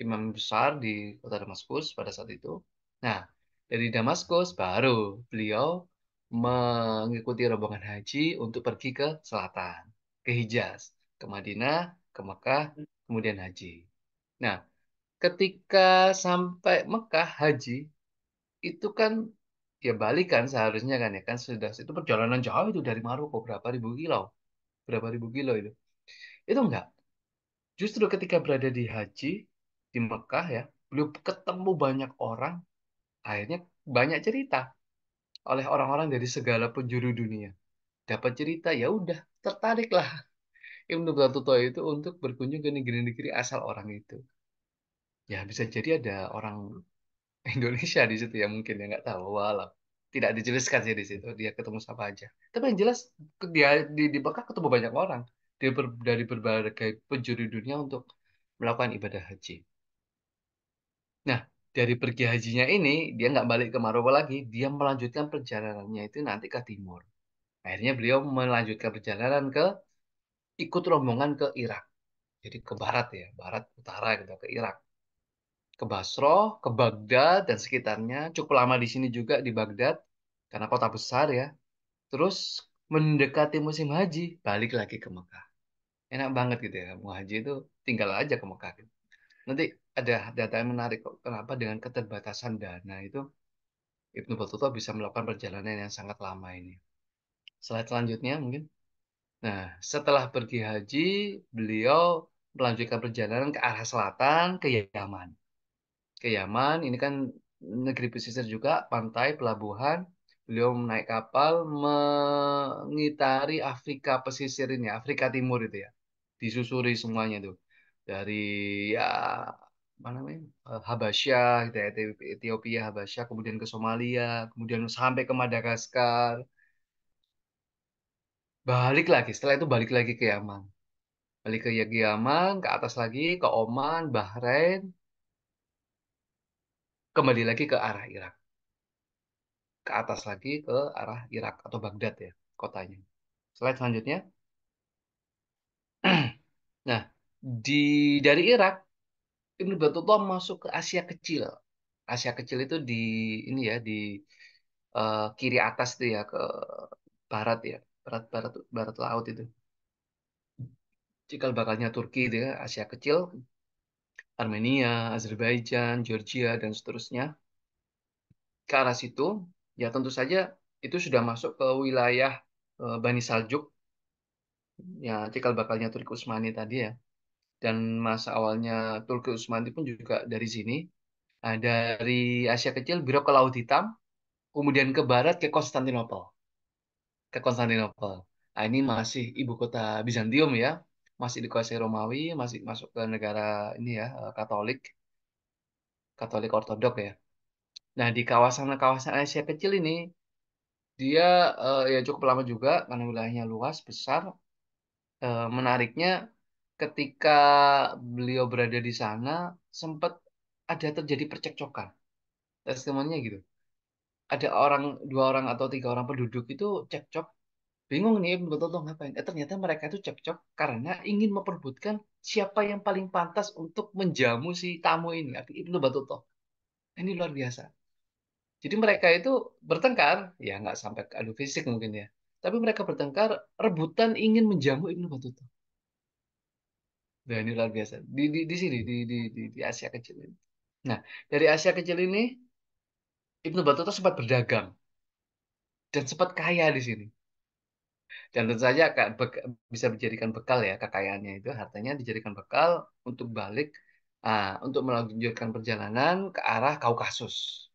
imam besar di kota Damaskus pada saat itu. Nah, dari Damaskus baru beliau mengikuti rombongan haji untuk pergi ke selatan, ke Hijaz, ke Madinah, ke Mekah, kemudian haji. Nah, ketika sampai Mekah haji, itu kan ya balik kan seharusnya kan ya kan sudah itu perjalanan jauh itu dari Maroko berapa ribu kilo itu enggak, justru ketika berada di haji di Mekah ya belum ketemu banyak orang, akhirnya banyak cerita oleh orang-orang dari segala penjuru dunia, dapat cerita ya udah tertariklah Ibnu Battuta itu untuk berkunjung ke negeri-negeri asal orang itu. Ya bisa jadi ada orang Indonesia di situ ya mungkin ya nggak tahu walau tidak dijelaskan sih di situ dia ketemu siapa aja, tapi yang jelas dia di Mekah ketemu banyak orang dari berbagai penjuru dunia untuk melakukan ibadah haji. Nah, dari pergi hajinya ini dia nggak balik ke Maroko lagi, dia melanjutkan perjalanannya itu nanti ke timur. Akhirnya beliau melanjutkan perjalanan ke ikut rombongan ke Irak, jadi ke barat ya, barat utara gitu ke Irak, ke Basro, ke Baghdad dan sekitarnya. Cukup lama di sini juga di Baghdad karena kota besar ya. Terus mendekati musim haji, balik lagi ke Mekah. Enak banget gitu ya, mau haji itu tinggal aja ke Mekah gitu. Nanti ada data yang menarik kok. Kenapa dengan keterbatasan dana itu Ibnu Battuta bisa melakukan perjalanan yang sangat lama ini. Slide selanjutnya mungkin. Nah, setelah pergi haji, beliau melanjutkan perjalanan ke arah selatan ke Yaman. Ke Yaman. Ini kan negeri pesisir juga, pantai, pelabuhan. Beliau naik kapal mengitari Afrika pesisir ini, Afrika Timur itu ya. Disusuri semuanya tuh. Dari ya apa namanya? Habasyah, gitu ya, Ethiopia, Habasyah, kemudian ke Somalia, kemudian sampai ke Madagaskar. Balik lagi, setelah itu balik lagi ke Yaman. Balik ke Yaman, ke atas lagi, ke Oman, Bahrain, kembali lagi ke arah Irak. Ke atas lagi ke arah Irak atau Baghdad ya kotanya. Slide selanjutnya. Nah, di dari Irak Ibnu Battuta masuk ke Asia Kecil. Asia Kecil itu di ini ya di kiri atas tuh ya ke barat ya, barat barat barat laut itu. Cikal bakalnya Turki itu ya, Asia Kecil, Armenia, Azerbaijan, Georgia dan seterusnya. Ke arah situ, ya tentu saja itu sudah masuk ke wilayah Bani Saljuk, ya cikal bakalnya Turki Utsmani tadi ya. Dan masa awalnya Turki Utsmani pun juga dari sini. Nah, dari Asia Kecil belok ke Laut Hitam, kemudian ke barat ke Konstantinopel, ke Konstantinopel. Nah, ini masih ibu kota Bizantium ya, masih dikuasai Romawi, masih masuk ke negara ini ya Katolik, Katolik Ortodok ya. Nah, di kawasan-kawasan Asia Kecil ini dia ya cukup lama juga karena wilayahnya luas besar. Menariknya ketika beliau berada di sana sempat ada terjadi percekcokan. Testimoninya gitu. Ada orang, dua orang atau tiga orang penduduk itu cekcok. Bingung nih betul-betul ngapain. Ternyata mereka itu cekcok karena ingin memperebutkan siapa yang paling pantas untuk menjamu si tamu ini. Arti Ibnu Battuta. Ini luar biasa. Jadi mereka itu bertengkar, ya nggak sampai ke adu fisik mungkin ya. Tapi mereka bertengkar, rebutan ingin menjamu Ibnu Battuta. Nah, ini luar biasa. Di sini, di Asia Kecil ini. Nah, dari Asia Kecil ini, Ibnu Battuta sempat berdagang dan sempat kaya di sini. Dan tentu saja bisa dijadikan bekal ya kekayaannya itu, hartanya dijadikan bekal untuk balik, untuk melanjutkan perjalanan ke arah Kaukasus.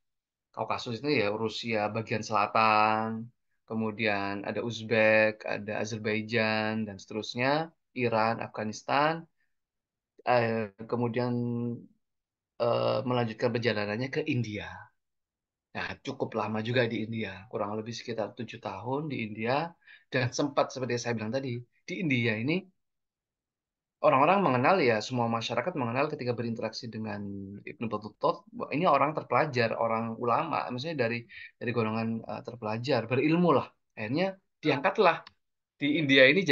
Kaukasus itu ya Rusia bagian selatan, kemudian ada Uzbek, ada Azerbaijan dan seterusnya, Iran, Afghanistan, kemudian melanjutkan perjalanannya ke India. Nah, cukup lama juga di India, kurang lebih sekitar 7 tahun di India, dan sempat seperti yang saya bilang tadi, di India ini orang-orang mengenal ya, semua masyarakat mengenal ketika berinteraksi dengan Ibnu Battuta, bahwa ini orang terpelajar, orang ulama, maksudnya dari golongan terpelajar, berilmu lah. Akhirnya diangkatlah di India ini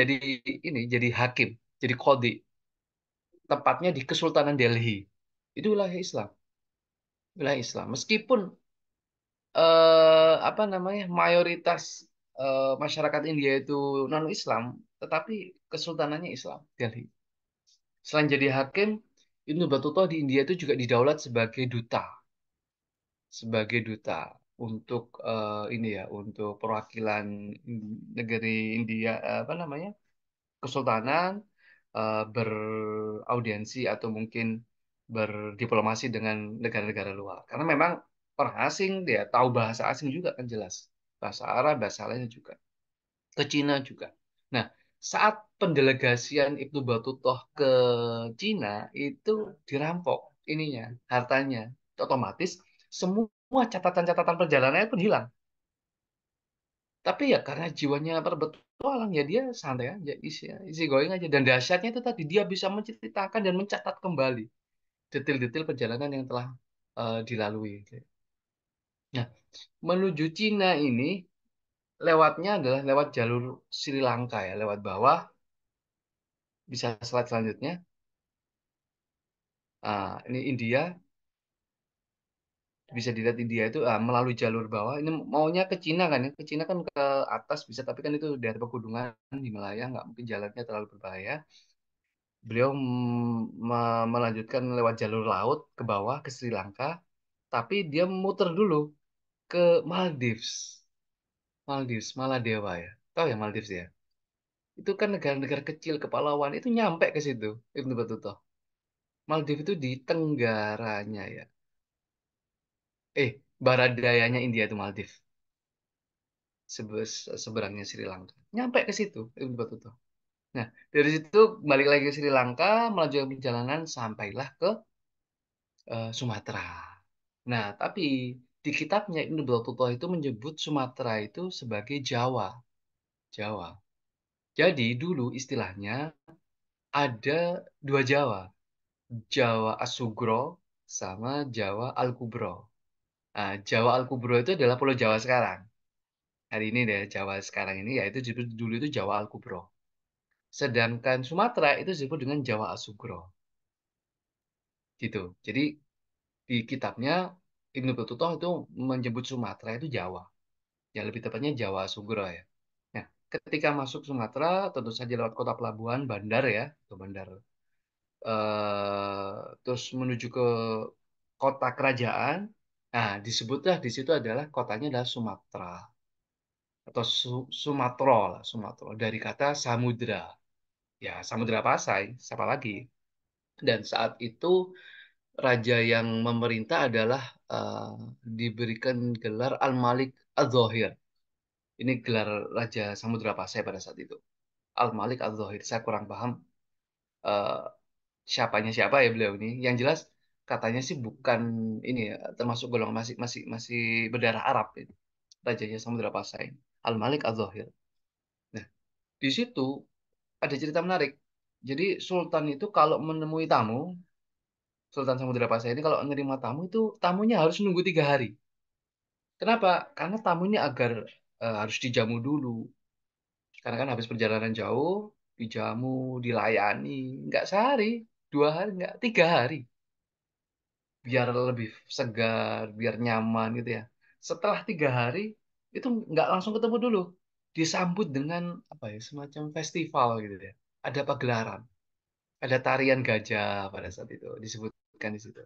jadi hakim, jadi qadhi, tepatnya di Kesultanan Delhi. Itu wilayah Islam, wilayah Islam. Meskipun apa namanya mayoritas masyarakat India itu non-Islam, tetapi kesultanannya Islam, Delhi. Selain jadi hakim, Ibnu Battuta di India itu juga didaulat sebagai duta untuk ini ya, untuk perwakilan negeri India, apa namanya, kesultanan, beraudiensi atau mungkin berdiplomasi dengan negara-negara luar. Karena memang orang asing dia tahu bahasa asing juga kan jelas, bahasa Arab, bahasa lainnya juga, ke Cina juga. Nah, saat pendelegasian Ibnu Battuta ke Cina itu dirampok ininya, hartanya. Otomatis semua catatan-catatan perjalanannya pun hilang. Tapi ya karena jiwanya berpetualang ya dia santai aja, isi going aja. Dan dahsyatnya itu tadi dia bisa menceritakan dan mencatat kembali detail-detail perjalanan yang telah dilalui. Nah, menuju Cina ini lewatnya adalah lewat jalur Sri Lanka ya, lewat bawah. Bisa slide selanjutnya. Ini India, bisa dilihat India itu melalui jalur bawah. Ini maunya ke Cina kan ya, ke Cina kan ke atas bisa, tapi kan itu dari pegunungan Himalaya, nggak mungkin jalannya terlalu berbahaya. Beliau melanjutkan lewat jalur laut ke bawah ke Sri Lanka, tapi dia muter dulu ke Maldives, Maladewa ya. Tahu ya Maldives ya? Itu kan negara-negara kecil kepulauan itu nyampe ke situ Ibnu Battuta. Maldives itu di tenggaranya ya. Barat dayanya India itu Maldives, seberangnya Sri Lanka. Nyampe ke situ Ibnu Battuta. Nah, dari situ balik lagi ke Sri Lanka, melanjutkan perjalanan sampailah ke Sumatera. Nah, tapi di kitabnya Ibnu Battuta itu menyebut Sumatera itu sebagai Jawa. Jawa. Jadi dulu istilahnya ada dua Jawa. Jawa Asugro sama Jawa Al-Kubro. Nah, Jawa Al-Kubro itu adalah Pulau Jawa sekarang. Hari ini deh Jawa sekarang ini yaitu dulu itu Jawa Al-Kubro. Sedangkan Sumatera itu disebut dengan Jawa Asugro. Gitu. Jadi di kitabnya Ibnu Battuta itu menyebut Sumatera itu Jawa. Ya lebih tepatnya Jawa Sugro ya. Nah, ketika masuk Sumatera, tentu saja lewat kota pelabuhan, bandar ya, ke bandar. Terus menuju ke kota kerajaan. Nah, disebutlah di situ adalah kotanya adalah Sumatera atau Sumatera lah, Sumatera dari kata samudra. Ya, Samudra Pasai, siapa lagi? Dan saat itu raja yang memerintah adalah eh, diberikan gelar Al-Malik Al-Zahir. Ini gelar Raja Samudra Pasai pada saat itu. Al-Malik Al-Zahir. Saya kurang paham eh, siapanya siapa ya beliau ini. Yang jelas katanya sih bukan ini ya, termasuk golongan masih masih masih berdarah Arab ini. Rajanya Samudra Pasai. Al-Malik Al-Zahir. Nah, di situ ada cerita menarik. Jadi Sultan itu kalau menemui tamu, Sultan Samudra Pasai ini kalau menerima tamu itu tamunya harus nunggu 3 hari. Kenapa? Karena tamunya agar harus dijamu dulu. Karena kan habis perjalanan jauh, dijamu, dilayani, nggak sehari, 2 hari, nggak 3 hari, biar lebih segar, biar nyaman gitu ya. Setelah 3 hari itu nggak langsung ketemu dulu, disambut dengan apa ya, semacam festival gitu ya. Ada pagelaran, ada tarian gajah pada saat itu disebutkan di situ.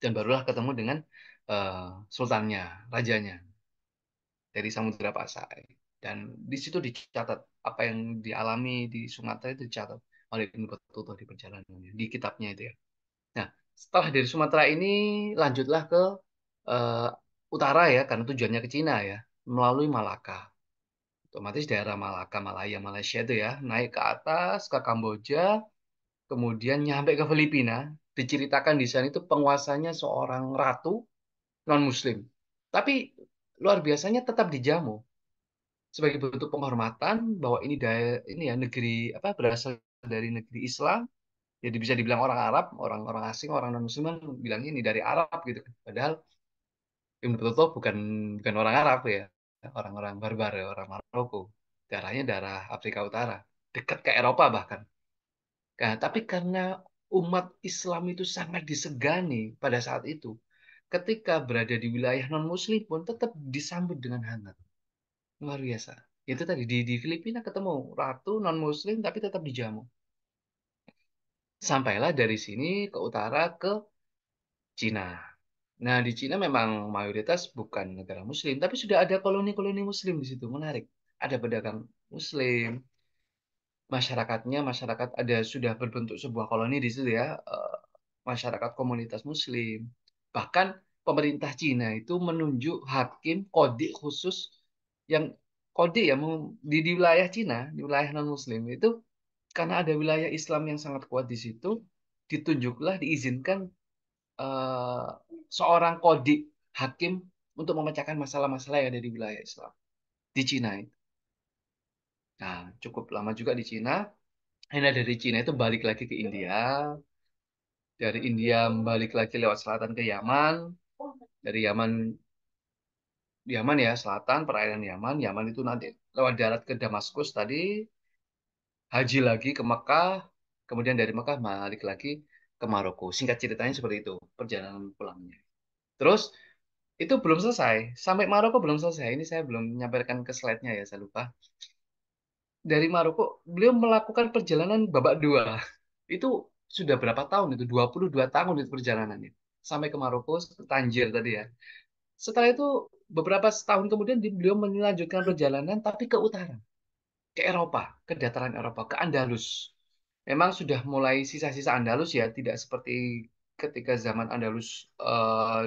Dan barulah ketemu dengan eh, sultannya, rajanya dari Samudra Pasai. Dan di situ dicatat apa yang dialami di Sumatera itu dicatat oleh Ibnu Battuta di perjalanannya, di kitabnya itu ya. Nah, setelah dari Sumatera ini lanjutlah ke eh, utara ya, karena tujuannya ke Cina ya, melalui Malaka. Otomatis daerah Malaka, Malaya, Malaysia itu ya, naik ke atas ke Kamboja, kemudian nyampe ke Filipina. Diceritakan di sana itu penguasanya seorang ratu non-Muslim. Tapi luar biasanya tetap dijamu sebagai bentuk penghormatan bahwa ini ya negeri apa berasal dari negeri Islam. Jadi bisa dibilang orang Arab, orang-orang asing, orang non-Muslim kan bilangnya ini dari Arab gitu kan. Padahal Ibnu Battuta bukan orang Arab ya, orang-orang barbar ya, orang Maroko. Darahnya darah Afrika Utara, dekat ke Eropa bahkan. Nah, tapi karena umat Islam itu sangat disegani pada saat itu, ketika berada di wilayah non-Muslim pun tetap disambut dengan hangat. Luar biasa. Itu tadi di Filipina ketemu ratu non-Muslim tapi tetap dijamu. Sampailah dari sini ke utara ke Cina. Nah, di Cina memang mayoritas bukan negara Muslim, tapi sudah ada koloni-koloni Muslim di situ. Menarik. Ada pedagang Muslim, masyarakatnya, masyarakat ada sudah berbentuk sebuah koloni di situ ya, masyarakat komunitas Muslim. Bahkan pemerintah Cina itu menunjuk hakim kodi khusus yang kodi ya di wilayah Cina, di wilayah non-Muslim itu karena ada wilayah Islam yang sangat kuat di situ, ditunjuklah diizinkan eh, seorang kodi hakim untuk memecahkan masalah-masalah yang ada di wilayah Islam di Cina itu. Nah, cukup lama juga di Cina. Hanya dari Cina itu balik lagi ke India, dari India balik lagi lewat selatan ke Yaman, dari Yaman ya selatan perairan Yaman, Yaman itu nanti lewat darat ke Damaskus tadi, haji lagi ke Mekah, kemudian dari Mekah balik lagi ke Maroko. Singkat ceritanya seperti itu perjalanan pulangnya. Terus itu belum selesai. Sampai Maroko belum selesai. Ini saya belum menyampaikan ke slide-nya ya, saya lupa. Dari Maroko, beliau melakukan perjalanan babak dua. Itu sudah berapa tahun itu? 22 tahun itu perjalanannya. Sampai ke Maroko, ke Tangier tadi ya. Setelah itu, beberapa tahun kemudian beliau melanjutkan perjalanan, tapi ke utara. Ke Eropa, ke dataran Eropa, ke Andalus. Memang sudah mulai sisa-sisa Andalus ya, tidak seperti ketika zaman Andalus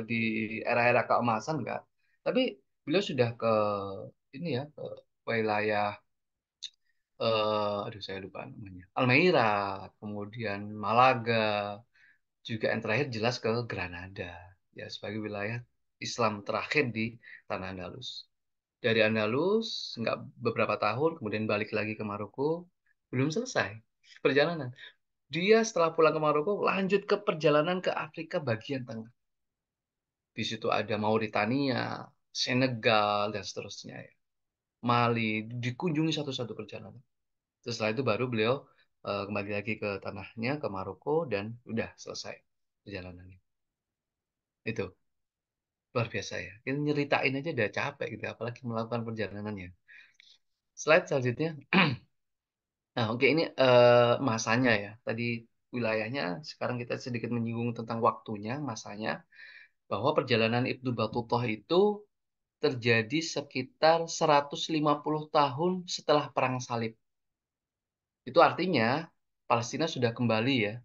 di era-era keemasan enggak. Tapi beliau sudah ke ini ya, ke wilayah aduh saya lupa namanya. Almeida, kemudian Malaga, juga yang terakhir jelas ke Granada ya sebagai wilayah Islam terakhir di tanah Andalus. Dari Andalus nggak beberapa tahun kemudian balik lagi ke Maroko, belum selesai perjalanan. Dia setelah pulang ke Maroko lanjut ke perjalanan ke Afrika bagian tengah. Di situ ada Mauritania, Senegal dan seterusnya ya. Mali dikunjungi satu-satu perjalanan. Terus setelah itu baru beliau kembali lagi ke tanahnya ke Maroko dan udah selesai perjalanannya. Itu luar biasa ya. Ini nyeritain aja udah capek gitu, apalagi melakukan perjalanannya. Slide selanjutnya. Nah, oke ini masanya ya. Tadi wilayahnya, sekarang kita sedikit menyinggung tentang waktunya, masanya, bahwa perjalanan Ibnu Battuta itu terjadi sekitar 150 tahun setelah Perang Salib. Itu artinya Palestina sudah kembali ya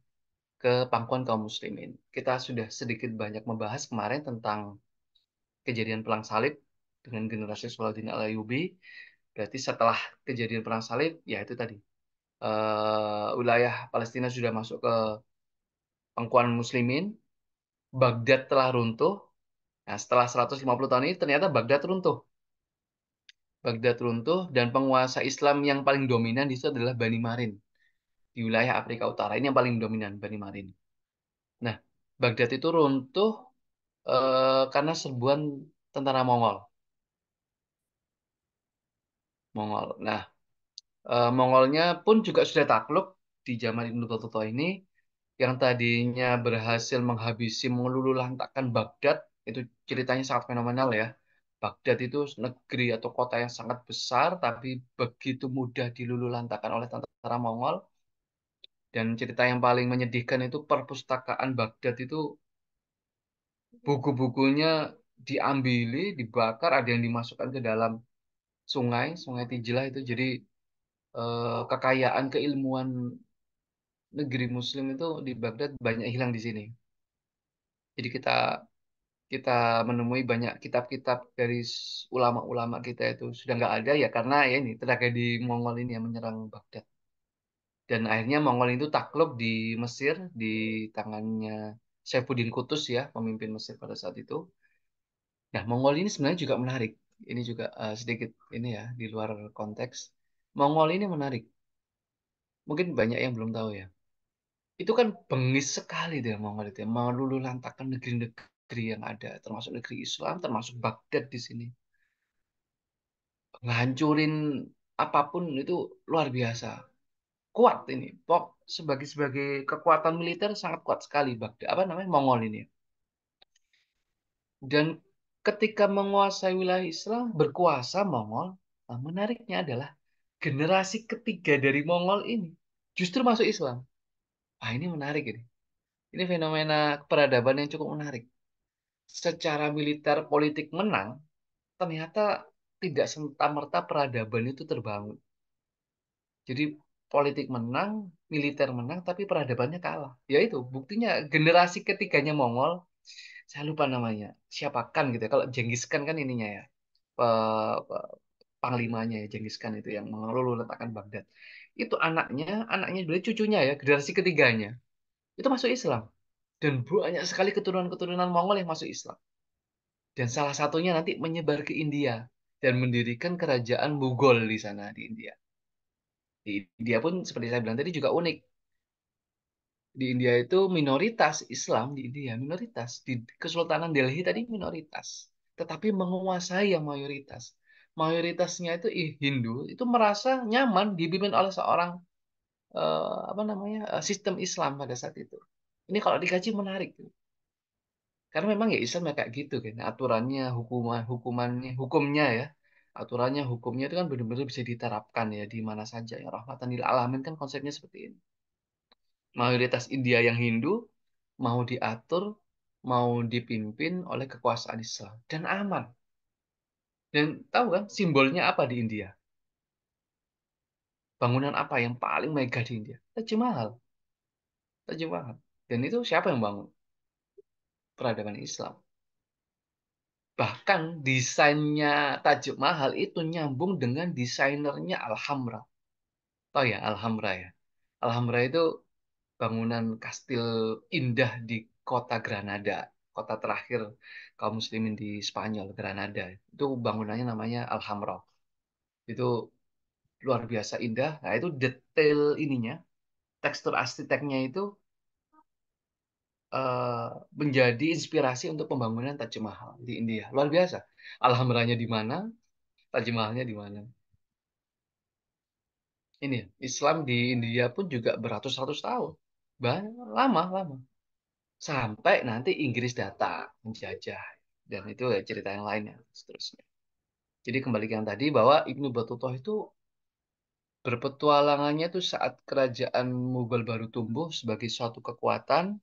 ke pangkuan kaum muslimin. Kita sudah sedikit banyak membahas kemarin tentang kejadian Perang Salib dengan generasi Salahuddin Al-Ayyubi. Berarti setelah kejadian Perang Salib, ya itu tadi. Wilayah Palestina sudah masuk ke pangkuan muslimin. Baghdad telah runtuh. Nah, setelah 150 tahun ini ternyata Baghdad runtuh. Baghdad runtuh dan penguasa Islam yang paling dominan di situ adalah Bani Marin. Di wilayah Afrika Utara ini yang paling dominan, Bani Marin. Nah, Baghdad itu runtuh karena serbuan tentara Mongol. Mongol. Nah, Mongolnya pun juga sudah takluk di zaman Ibnu Battuta ini, yang tadinya berhasil menghabisi, meluluhlantahkan Baghdad. Itu ceritanya sangat fenomenal ya. Baghdad itu negeri atau kota yang sangat besar, tapi begitu mudah diluluhlantahkan oleh tentara Mongol. Dan cerita yang paling menyedihkan itu perpustakaan Baghdad itu buku-bukunya diambili, dibakar, ada yang dimasukkan ke dalam sungai, Sungai Tijilah itu. Jadi kekayaan keilmuan negeri Muslim itu di Baghdad banyak hilang di sini. Jadi kita kita menemui banyak kitab-kitab dari ulama-ulama kita itu sudah nggak ada ya karena ya ini tragedi Mongol ini yang menyerang Baghdad. Dan akhirnya Mongol itu takluk di Mesir di tangannya Saifuddin Qutuz ya, pemimpin Mesir pada saat itu. Nah, Mongol ini sebenarnya juga menarik. Ini juga sedikit ini ya di luar konteks. Mongol ini menarik. Mungkin banyak yang belum tahu ya. Itu kan bengis sekali dia Mongol itu ya, meluluhlantakkan negeri-negeri yang ada, termasuk negeri Islam, termasuk Baghdad di sini. Ngancurin apapun itu luar biasa. Kuat ini. Sebagai sebagai kekuatan militer sangat kuat sekali Baghdad. Apa namanya Mongol ini. Dan ketika menguasai wilayah Islam, berkuasa Mongol, nah, menariknya adalah generasi ketiga dari Mongol ini justru masuk Islam. Ah, ini menarik ini. Ini fenomena peradaban yang cukup menarik. Secara militer politik menang, ternyata tidak serta-merta peradaban itu terbangun. Jadi politik menang, militer menang, tapi peradabannya kalah. Ya itu, buktinya generasi ketiganya Mongol, saya lupa namanya, siapa Khan gitu ya. Kalau Genghis Khan kan ininya ya, pe- panglimanya ya Genghis Khan itu yang mengelola letakkan Baghdad. Itu anaknya sebenarnya cucunya ya, generasi ketiganya. Itu masuk Islam. Dan banyak sekali keturunan-keturunan Mongol yang masuk Islam. Dan salah satunya nanti menyebar ke India dan mendirikan kerajaan Mughal di sana di India. Di India pun seperti saya bilang tadi juga unik. Di India itu minoritas Islam di India, minoritas. Di Kesultanan Delhi tadi minoritas. Tetapi menguasai yang mayoritas. Mayoritasnya itu Hindu, itu merasa nyaman dipimpin oleh seorang apa namanya sistem Islam pada saat itu. Ini kalau dikaji menarik. Karena memang ya Islam ya kayak gitu kan. Aturannya, hukumnya ya. Aturannya, hukumnya itu kan benar-benar bisa diterapkan ya di mana saja. Ya rahmatan lil alamin kan konsepnya seperti ini. Mayoritas India yang Hindu mau diatur, mau dipimpin oleh kekuasaan Islam dan aman. Dan tahu kan simbolnya apa di India? Bangunan apa yang paling megah di India? Taj Mahal. Taj Mahal. Dan itu siapa yang bangun? Peradaban Islam. Bahkan desainnya Taj Mahal itu nyambung dengan desainernya Alhambra. Tahu ya Alhambra ya? Alhambra itu bangunan kastil indah di kota Granada, kota terakhir kaum muslimin di Spanyol, Granada. Itu bangunannya namanya Alhambra. Itu luar biasa indah. Nah, itu detail ininya, tekstur arsiteknya itu eh, menjadi inspirasi untuk pembangunan Taj Mahal di India. Luar biasa. Alhambranya di mana, Taj Mahalnya di mana. Ini Islam di India pun juga beratus-ratus tahun. Lama, lama. Sampai nanti Inggris datang menjajah. Dan itu ya cerita yang lainnya seterusnya. Jadi kembali ke yang tadi bahwa Ibnu Battuta itu berpetualangannya itu saat kerajaan Mughal baru tumbuh sebagai suatu kekuatan.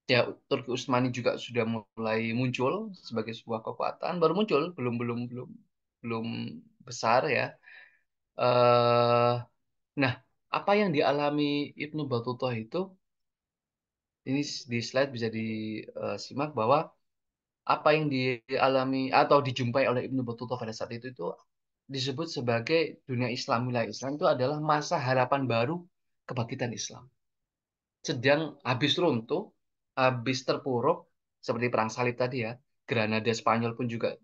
Ya, Turki Utsmani juga sudah mulai muncul sebagai sebuah kekuatan. Baru muncul, belum besar ya. eh nah, apa yang dialami Ibnu Battuta itu, ini di slide bisa disimak bahwa apa yang dialami atau dijumpai oleh Ibnu Battuta pada saat itu disebut sebagai dunia Islam, wilayah Islam itu adalah masa harapan baru kebangkitan Islam. Sedang habis runtuh, habis terpuruk, seperti perang salib tadi ya, Granada Spanyol pun juga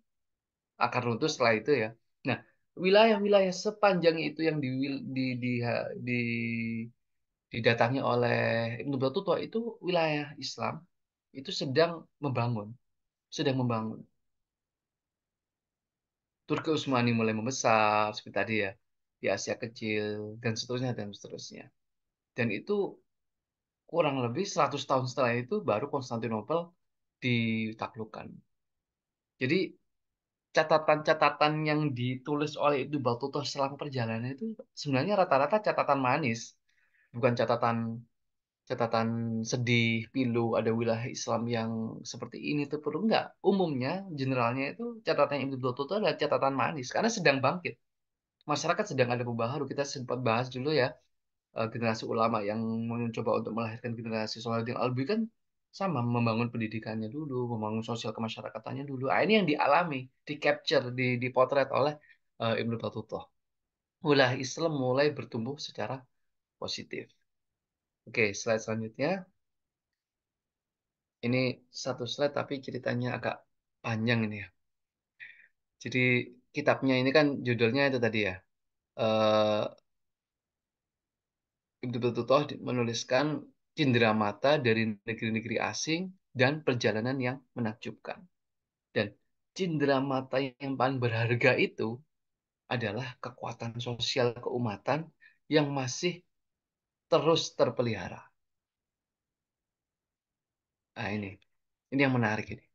akan runtuh setelah itu ya. Nah, wilayah-wilayah sepanjang itu yang di, didatangi oleh Ibnu Battuta itu wilayah Islam itu membangun, sedang membangun. Turki Utsmani mulai membesar seperti tadi ya di Asia Kecil dan seterusnya dan seterusnya. Dan itu kurang lebih 100 tahun setelah itu baru Konstantinopel ditaklukkan. Jadi catatan-catatan yang ditulis oleh Ibnu Battuta selama perjalanan itu sebenarnya rata-rata catatan manis, bukan catatan catatan sedih, pilu, ada wilayah Islam yang seperti ini tuh perlu enggak. Umumnya, generalnya itu catatan Ibnu Battuta adalah catatan manis karena sedang bangkit. Masyarakat sedang ada perubahan baru. Kita sempat bahas dulu ya generasi ulama yang mencoba untuk melahirkan generasi Salahuddin Alayubi kan sama membangun pendidikannya dulu, membangun sosial kemasyarakatannya dulu. Ah, ini yang dialami, di capture, dipotret oleh Ibnu Battuta. Wilayah Islam mulai bertumbuh secara positif. Oke, slide selanjutnya. Ini satu slide tapi ceritanya agak panjang ini ya. Jadi kitabnya ini kan judulnya itu tadi ya. Eh Ibnu Battuta menuliskan Cindramata dari negeri-negeri asing dan perjalanan yang menakjubkan. Dan cindramata yang paling berharga itu adalah kekuatan sosial keumatan yang masih terus terpelihara. Nah ini yang menarik ini.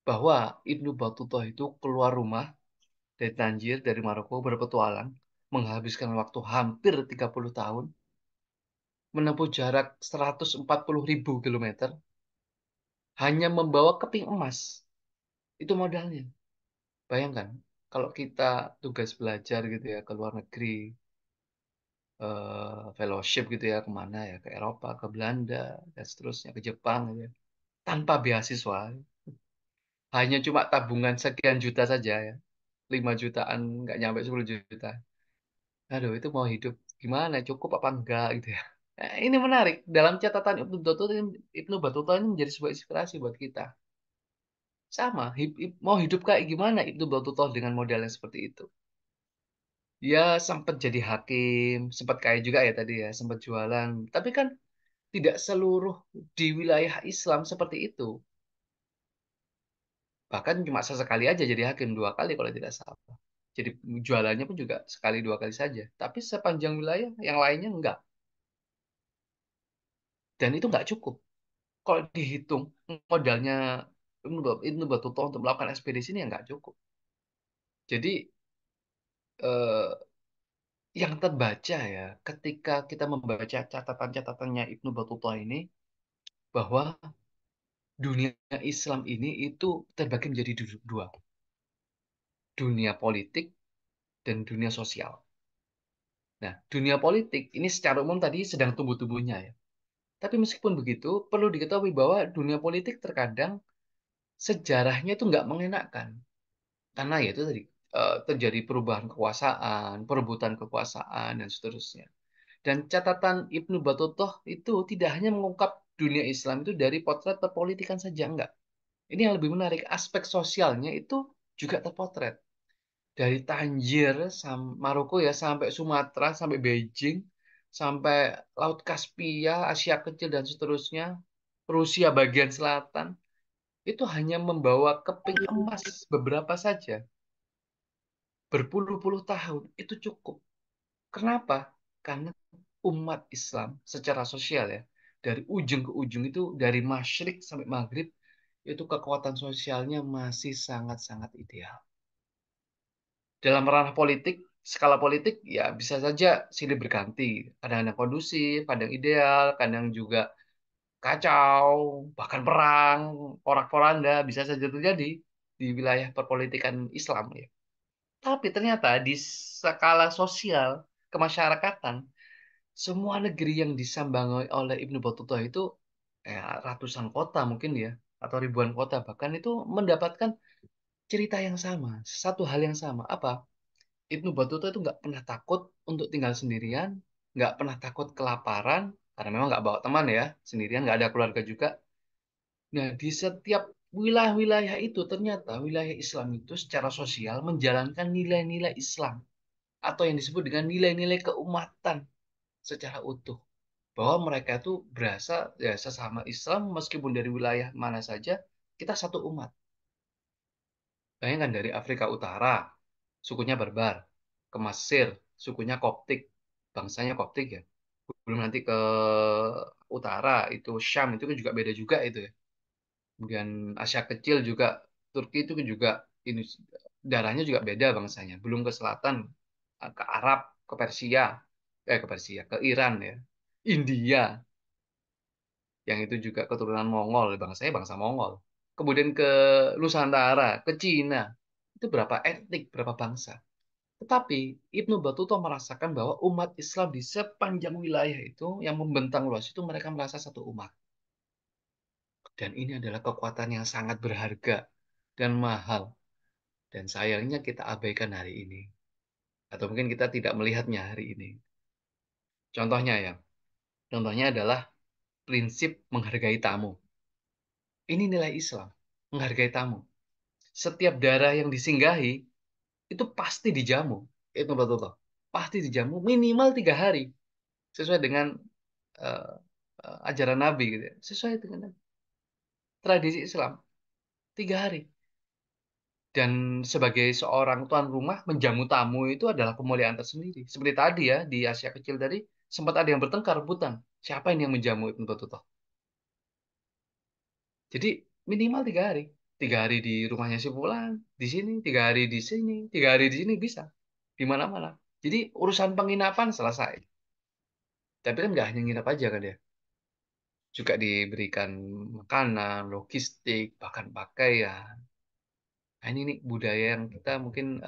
Bahwa Ibnu Battuta itu keluar rumah dari Tanjir, dari Maroko, berpetualang, menghabiskan waktu hampir 30 tahun, menempuh jarak 140.000 kilometer, hanya membawa keping emas. Itu modalnya. Bayangkan, kalau kita tugas belajar gitu ya ke luar negeri, fellowship gitu ya kemana ya, ke Eropa, ke Belanda, dan seterusnya, ke Jepang gitu ya. Tanpa beasiswa, hanya cuma tabungan sekian juta saja ya. 5 jutaan, nggak nyampe 10 juta. Aduh, itu mau hidup gimana? Cukup apa enggak gitu ya. Ini menarik. Dalam catatan Ibnu Battuta ini menjadi sebuah inspirasi buat kita. Sama, mau hidup kayak gimana Ibnu Battuta dengan modal yang seperti itu. Dia sempat jadi hakim, sempat kaya juga ya tadi ya, sempat jualan. Tapi kan tidak seluruh di wilayah Islam seperti itu. Bahkan cuma sesekali aja jadi hakim, 2 kali kalau tidak salah. Jadi jualannya pun juga sekali 2 kali saja. Tapi sepanjang wilayah yang lainnya enggak. Dan itu enggak cukup. Kalau dihitung modalnya Ibnu Battuta untuk melakukan ekspedisi ini enggak cukup. Jadi eh, yang terbaca ya ketika kita membaca catatan-catatannya Ibnu Battuta ini bahwa dunia Islam ini itu terbagi menjadi dua, dunia politik dan dunia sosial. Nah, dunia politik ini secara umum tadi sedang tumbuh-tumbuhnya ya. Tapi meskipun begitu, perlu diketahui bahwa dunia politik terkadang sejarahnya itu nggak mengenakan. Karena ya itu tadi terjadi perubahan kekuasaan, perebutan kekuasaan, dan seterusnya. Dan catatan Ibnu Battuta itu tidak hanya mengungkap dunia Islam itu dari potret perpolitikan saja, enggak. Ini yang lebih menarik, aspek sosialnya itu juga terpotret. Dari Tanjir, Maroko ya, sampai Sumatera, sampai Beijing, sampai Laut Kaspia, Asia Kecil, dan seterusnya, Rusia bagian selatan, itu hanya membawa keping emas beberapa saja, berpuluh-puluh tahun, itu cukup. Kenapa? Karena umat Islam secara sosial ya, dari ujung ke ujung itu, dari Masyrik sampai Maghrib, itu kekuatan sosialnya masih sangat-sangat ideal. Dalam ranah politik, skala politik ya bisa saja silih berganti. Kadang-kadang kondusif, kadang ideal, kadang juga kacau, bahkan perang, porak-poranda bisa saja terjadi di wilayah perpolitikan Islam ya. Tapi ternyata di skala sosial kemasyarakatan, semua negeri yang disambangi oleh Ibnu Battuta itu ratusan kota mungkin ya, atau ribuan kota bahkan itu mendapatkan cerita yang sama, satu hal yang sama. Apa? Ibnu Battuta itu nggak pernah takut untuk tinggal sendirian, nggak pernah takut kelaparan, karena memang nggak bawa teman ya, sendirian, nggak ada keluarga juga. Nah, di setiap wilayah-wilayah itu ternyata wilayah Islam itu secara sosial menjalankan nilai-nilai Islam atau yang disebut dengan nilai-nilai keumatan secara utuh. Bahwa mereka itu berasa ya sesama Islam meskipun dari wilayah mana saja, kita satu umat. Bayangkan dari Afrika Utara, sukunya Barbar, ke Mesir, sukunya Koptik, bangsanya Koptik ya. Belum nanti ke utara itu Syam itu kan juga beda juga itu ya. Kemudian Asia Kecil juga Turki itu kan juga ini darahnya juga beda bangsanya. Belum ke selatan ke Arab, ke Persia, ke Persia, ke Iran ya. India yang itu juga keturunan Mongol, bangsanya bangsa Mongol. Kemudian ke Nusantara, ke Cina. Itu berapa etnik, berapa bangsa. Tetapi Ibnu Battuta merasakan bahwa umat Islam di sepanjang wilayah itu yang membentang luas itu mereka merasa satu umat. Dan ini adalah kekuatan yang sangat berharga dan mahal. Dan sayangnya kita abaikan hari ini. Atau mungkin kita tidak melihatnya hari ini. Contohnya ya, contohnya adalah prinsip menghargai tamu. Ini nilai Islam, menghargai tamu. Setiap daerah yang disinggahi, itu pasti dijamu. Itu betul-betul. Pasti dijamu minimal 3 hari. Sesuai dengan eh, ajaran Nabi gitu ya. Sesuai dengan tradisi Islam. 3 hari. Dan sebagai seorang tuan rumah, menjamu tamu itu adalah kemuliaan tersendiri. Seperti tadi ya, di Asia Kecil tadi, sempat ada yang bertengkar rebutan. Siapa ini yang menjamu Ibnu Battuta? Jadi minimal 3 hari. 3 hari di rumahnya si Fulan, di sini, 3 hari di sini, 3 hari di sini bisa. Di mana-mana. Jadi urusan penginapan selesai. Tapi kan nggak hanya nginap aja kan ya. Juga diberikan makanan, logistik, bahkan pakaian. Nah, ini nih budaya yang kita mungkin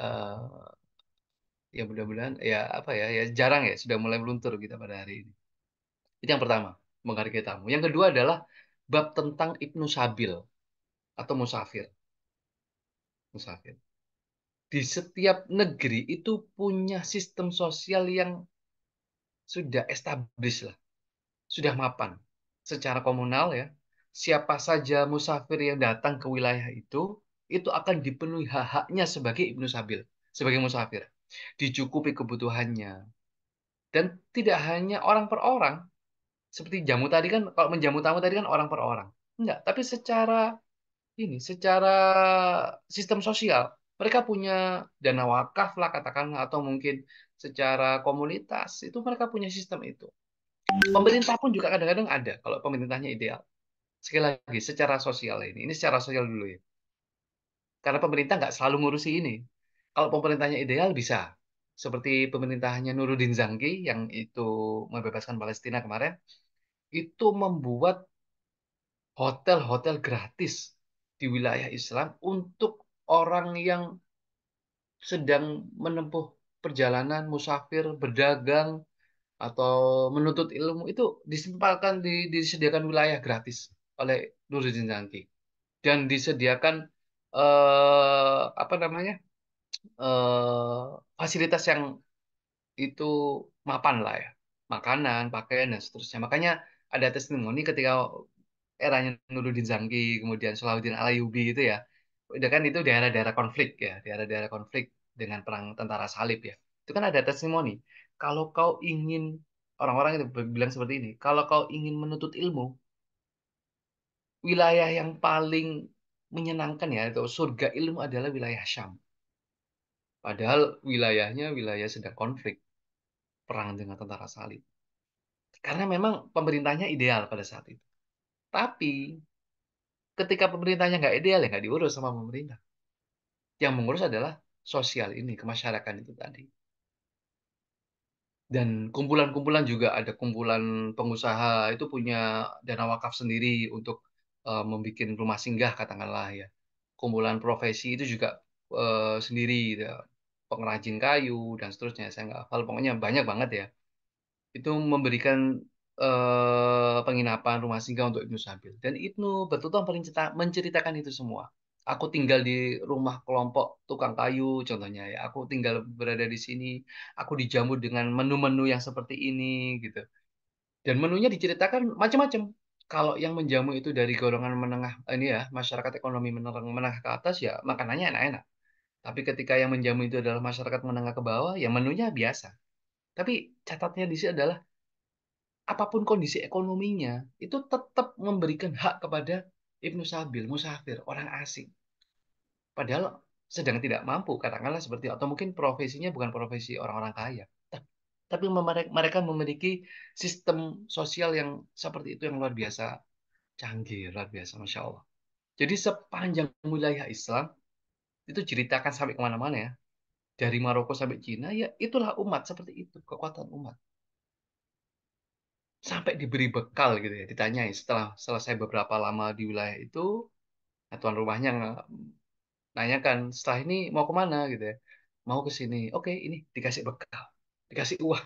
ya mudah-mudahan ya apa ya ya jarang ya sudah mulai meluntur kita pada hari ini. Itu yang pertama, menghargai tamu. Yang kedua adalah bab tentang Ibnu Sabil atau musafir. Musafir. Di setiap negeri itu punya sistem sosial yang sudah established lah, sudah mapan. Secara komunal ya, siapa saja musafir yang datang ke wilayah itu akan dipenuhi hak-haknya sebagai Ibnu Sabil, sebagai musafir. Dicukupi kebutuhannya. Dan tidak hanya orang per orang, seperti jamu tadi kan, kalau menjamu tamu tadi kan orang per orang. Enggak, tapi secara sistem sosial. Mereka punya dana wakaf lah katakanlah, atau mungkin secara komunitas, itu mereka punya sistem itu. Pemerintah pun juga kadang-kadang ada, kalau pemerintahnya ideal. Sekali lagi, secara sosial ini secara sosial dulu ya. Karena pemerintah nggak selalu ngurusi ini. Kalau pemerintahnya ideal, bisa. Seperti pemerintahnya Nuruddin Zangki, yang itu membebaskan Palestina kemarin, itu membuat hotel-hotel gratis di wilayah Islam untuk orang yang sedang menempuh perjalanan musafir, berdagang, atau menuntut ilmu itu disediakan wilayah gratis oleh Nuruddin Zanki dan disediakan apa namanya fasilitas yang itu mapan lah ya, makanan, pakaian dan seterusnya. Makanya ada testimoni ketika eranya Nuruddin Zanki, kemudian Salahuddin Alayubi itu ya, udah kan itu daerah-daerah konflik ya, daerah-daerah konflik dengan perang tentara salib ya. Itu kan ada testimoni. Kalau kau ingin orang-orang itu bilang seperti ini, kalau kau ingin menuntut ilmu, wilayah yang paling menyenangkan ya, itu surga ilmu adalah wilayah Syam. Padahal wilayahnya wilayah sedang konflik, perang dengan tentara salib. Karena memang pemerintahnya ideal pada saat itu. Tapi ketika pemerintahnya nggak ideal ya nggak diurus sama pemerintah. Yang mengurus adalah sosial ini, kemasyarakatan itu tadi. Dan kumpulan-kumpulan juga ada kumpulan pengusaha itu punya dana wakaf sendiri untuk membuat rumah singgah katakanlah ya. Kumpulan profesi itu juga sendiri ya. Pengrajin kayu dan seterusnya. Saya nggak hafal, pokoknya banyak banget ya. Itu memberikan penginapan rumah singgah untuk Ibnu Sabil. Dan Ibnu Battuta menceritakan itu semua. Aku tinggal di rumah kelompok tukang kayu, contohnya ya. Aku tinggal berada di sini. Aku dijamu dengan menu-menu yang seperti ini, gitu. Dan menunya diceritakan macam-macam. Kalau yang menjamu itu dari golongan menengah, ini ya, masyarakat ekonomi menengah, menengah ke atas, ya makanannya enak-enak. Tapi ketika yang menjamu itu adalah masyarakat menengah ke bawah, ya menunya biasa. Tapi catatnya di sini adalah apapun kondisi ekonominya, itu tetap memberikan hak kepada Ibnu Sabil, musafir, orang asing. Padahal sedang tidak mampu, katakanlah seperti itu. Atau mungkin profesinya bukan profesi orang-orang kaya. Tapi mereka memiliki sistem sosial yang seperti itu yang luar biasa canggih, luar biasa, Masya Allah. Jadi sepanjang wilayah Islam, itu ceritakan sampai kemana-mana ya. Dari Maroko sampai Cina, ya itulah umat seperti itu, kekuatan umat. Sampai diberi bekal gitu ya, ditanyai setelah selesai beberapa lama di wilayah itu, nah, tuan rumahnya nanyakan setelah ini mau kemana gitu ya, mau ke sini, oke ini dikasih bekal, dikasih uang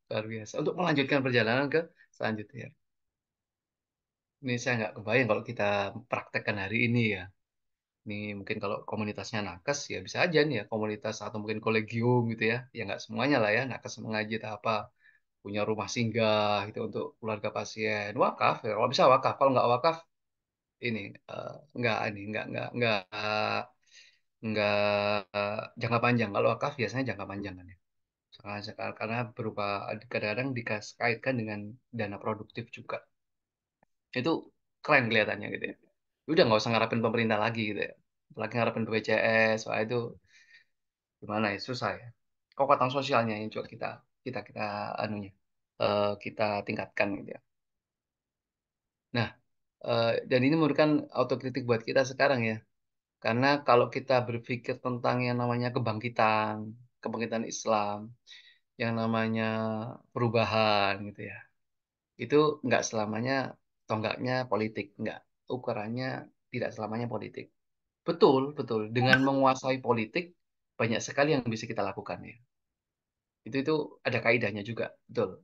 luar biasa untuk melanjutkan perjalanan ke selanjutnya. Ini saya nggak kebayang kalau kita praktekkan hari ini ya. Ini mungkin kalau komunitasnya nakes ya bisa aja nih ya komunitas atau mungkin kolegium gitu ya. Ya nggak semuanya lah ya nakes mengaji atau apa. Punya rumah singgah gitu untuk keluarga pasien. Wakaf ya kalau bisa wakaf. Kalau nggak wakaf ini nggak ini nggak jangka panjang. Kalau wakaf biasanya jangka panjang kan ya. Karena berupa kadang-kadang dikaitkan dengan dana produktif juga. Itu keren kelihatannya gitu ya. Udah nggak usah ngarepin pemerintah lagi gitu ya. Lagi ngarepin BPJS, wah itu gimana ya, susah ya. Kekuatan sosialnya yang juga kita anunya kita tingkatkan gitu ya. Nah, dan ini memberikan autokritik buat kita sekarang ya. Karena kalau kita berpikir tentang yang namanya kebangkitan, kebangkitan Islam, yang namanya perubahan gitu ya. Itu nggak selamanya tonggaknya politik, nggak. Ukurannya tidak selamanya politik. Betul, betul. Dengan menguasai politik, banyak sekali yang bisa kita lakukan ya. Itu ada kaidahnya juga, betul.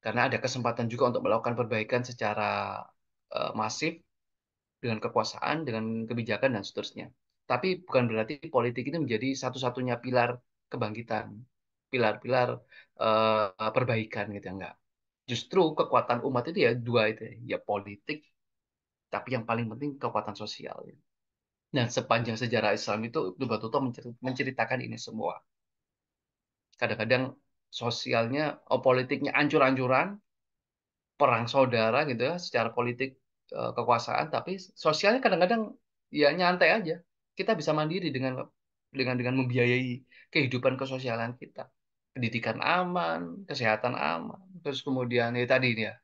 Karena ada kesempatan juga untuk melakukan perbaikan secara masif dengan kekuasaan, dengan kebijakan dan seterusnya. Tapi bukan berarti politik itu menjadi satu-satunya pilar kebangkitan, pilar-pilar perbaikan gitu enggak. Justru kekuatan umat itu ya dua itu ya politik, tapi yang paling penting kekuatan sosial. Ya. Dan sepanjang sejarah Islam itu betul-betul menceritakan ini semua. Kadang-kadang sosialnya, politiknya ancur-ancuran, perang saudara gitu ya, secara politik kekuasaan, tapi sosialnya kadang-kadang ya nyantai aja. Kita bisa mandiri dengan membiayai kehidupan kesosialan kita. Pendidikan aman, kesehatan aman, terus kemudian ya tadi nih ya,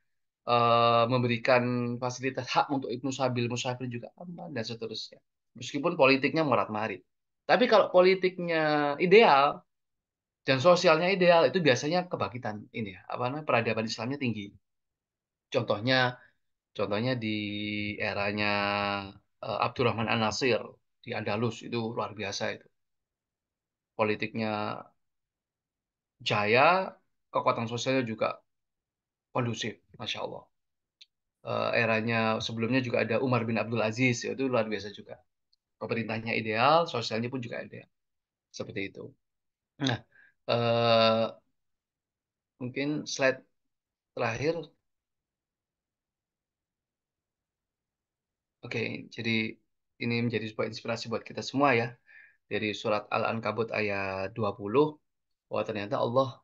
memberikan fasilitas hak untuk ibnu sabil, musafir juga aman dan seterusnya. Meskipun politiknya morat-marit. Tapi kalau politiknya ideal dan sosialnya ideal itu biasanya kebangkitan ini ya, apa namanya peradaban Islamnya tinggi. Contohnya contohnya di eranya Abdurrahman An-Nasir di Andalus itu luar biasa itu. Politiknya jaya, kekuatan sosialnya juga kondusif, Masya Allah. Eranya sebelumnya juga ada Umar bin Abdul Aziz, ya, itu luar biasa juga. Pemerintahnya ideal, sosialnya pun juga ideal. Seperti itu. Nah, eh, mungkin slide terakhir. Oke, jadi ini menjadi sebuah inspirasi buat kita semua ya. Dari surat Al-Ankabut ayat 20, bahwa ternyata Allah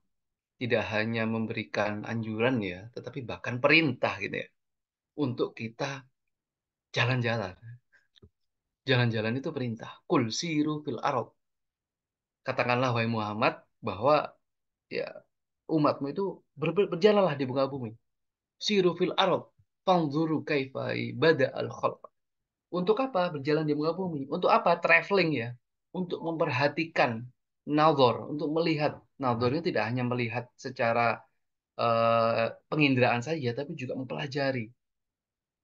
tidak hanya memberikan anjuran ya, tetapi bahkan perintah gitu ya, untuk kita jalan-jalan. Jalan-jalan itu perintah. Kul siru fil arad. Katakanlah wahai Muhammad bahwa ya umatmu itu berjalanlah di muka bumi. Siru fil arad. Fanzuru kaifa bada al khalq. Untuk apa berjalan di muka bumi? Untuk apa traveling ya? Untuk memperhatikan nazar, untuk melihat. Nazarnya tidak hanya melihat secara penginderaan saja, tapi juga mempelajari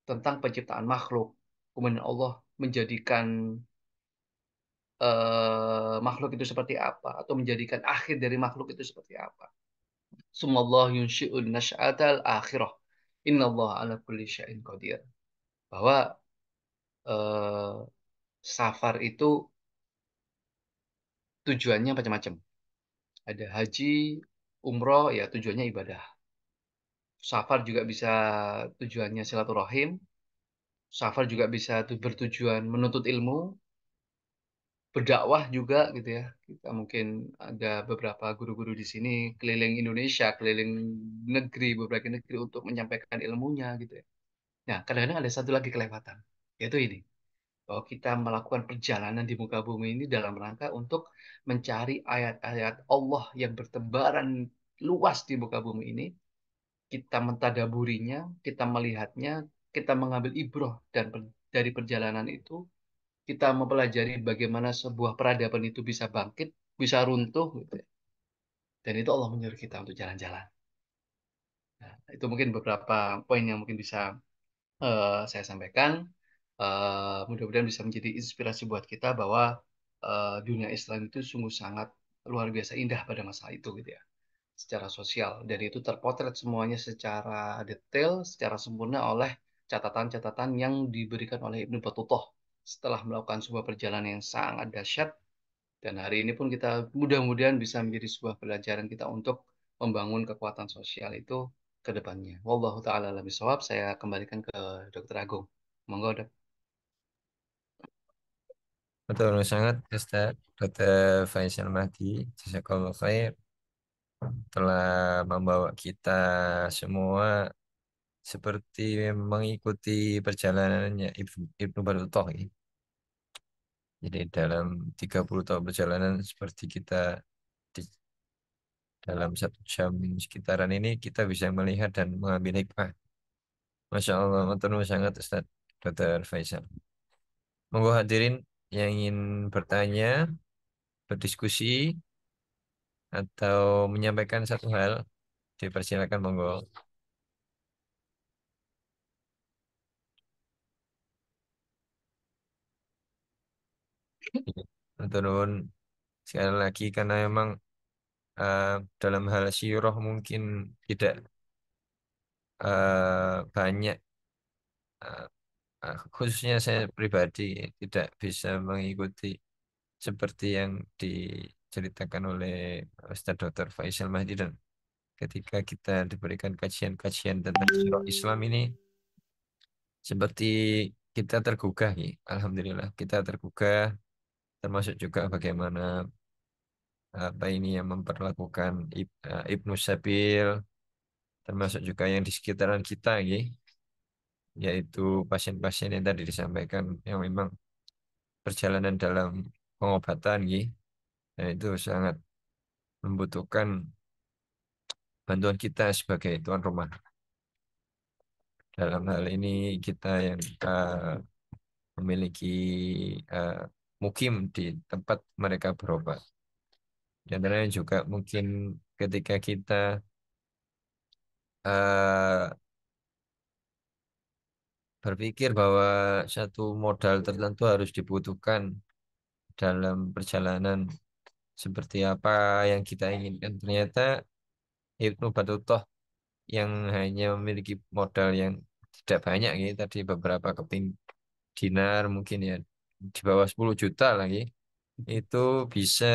tentang penciptaan makhluk. Kemudian Allah menjadikan makhluk itu seperti apa, atau menjadikan akhir dari makhluk itu seperti apa. Sumallahu yunshi'un nash'atal akhirah. Innallaha ala kulli syai'in qadir. Bahwa eh, safar itu tujuannya macam-macam. Ada haji, umroh, ya tujuannya ibadah. Safar juga bisa tujuannya silaturahim. Safar juga bisa bertujuan menuntut ilmu, berdakwah juga gitu ya. Kita mungkin ada beberapa guru-guru di sini keliling Indonesia, keliling negeri, beberapa negeri untuk menyampaikan ilmunya gitu ya. Nah, kadang-kadang ada satu lagi kelewatan, yaitu ini. Bahwa kita melakukan perjalanan di muka bumi ini dalam rangka untuk mencari ayat-ayat Allah yang bertebaran luas di muka bumi ini. Kita mentadaburinya, kita melihatnya, kita mengambil ibroh dari perjalanan itu, kita mempelajari bagaimana sebuah peradaban itu bisa bangkit, bisa runtuh, gitu ya. Dan itu Allah menyuruh kita untuk jalan-jalan. Nah, itu mungkin beberapa poin yang mungkin bisa saya sampaikan. Mudah-mudahan bisa menjadi inspirasi buat kita bahwa dunia Islam itu sungguh sangat luar biasa indah pada masa itu gitu ya, secara sosial. Dan itu terpotret semuanya secara detail, secara sempurna oleh catatan-catatan yang diberikan oleh Ibnu Battuta setelah melakukan sebuah perjalanan yang sangat dahsyat. Dan hari ini pun kita mudah-mudahan bisa menjadi sebuah pelajaran kita untuk membangun kekuatan sosial itu ke depannya. Wallahu taala alam bisawab. Saya kembalikan ke Dr. Agung. Monggo, Dok. Betul sangat Ustaz Dr. Faisal Mahdi. Jazakallah khair telah membawa kita semua seperti mengikuti perjalanannya Ibnu Battuta. Ya. Jadi dalam 30 tahun perjalanan seperti kita di dalam 1 jam sekitaran ini kita bisa melihat dan mengambil hikmah. Masya Allah, matur nuwun sangat Ustaz Dr. Faisal. Monggo hadirin yang ingin bertanya, berdiskusi, atau menyampaikan satu hal, dipersilakan monggo. Matur nuwun sekali lagi karena memang eh, dalam hal syirah mungkin tidak banyak, eh, khususnya saya pribadi tidak bisa mengikuti seperti yang diceritakan oleh Ustadz Dr. Faisal Mahdi dan ketika kita diberikan kajian-kajian tentang syirah Islam ini seperti kita tergugah ya. Alhamdulillah kita tergugah termasuk juga bagaimana apa ini yang memperlakukan Ibnu Sabil termasuk juga yang di sekitaran kita ya, yaitu pasien-pasien yang tadi disampaikan yang memang perjalanan dalam pengobatan ya, dan itu sangat membutuhkan bantuan kita sebagai tuan rumah. Dalam hal ini kita yang memiliki eh, mukim di tempat mereka berobat. Di antaranya juga mungkin ketika kita eh, berpikir bahwa satu modal tertentu harus dibutuhkan dalam perjalanan seperti apa yang kita inginkan. Ternyata Ibnu Battuta yang hanya memiliki modal yang tidak banyak gitu, tadi beberapa keping dinar mungkin ya di bawah 10 juta lagi itu bisa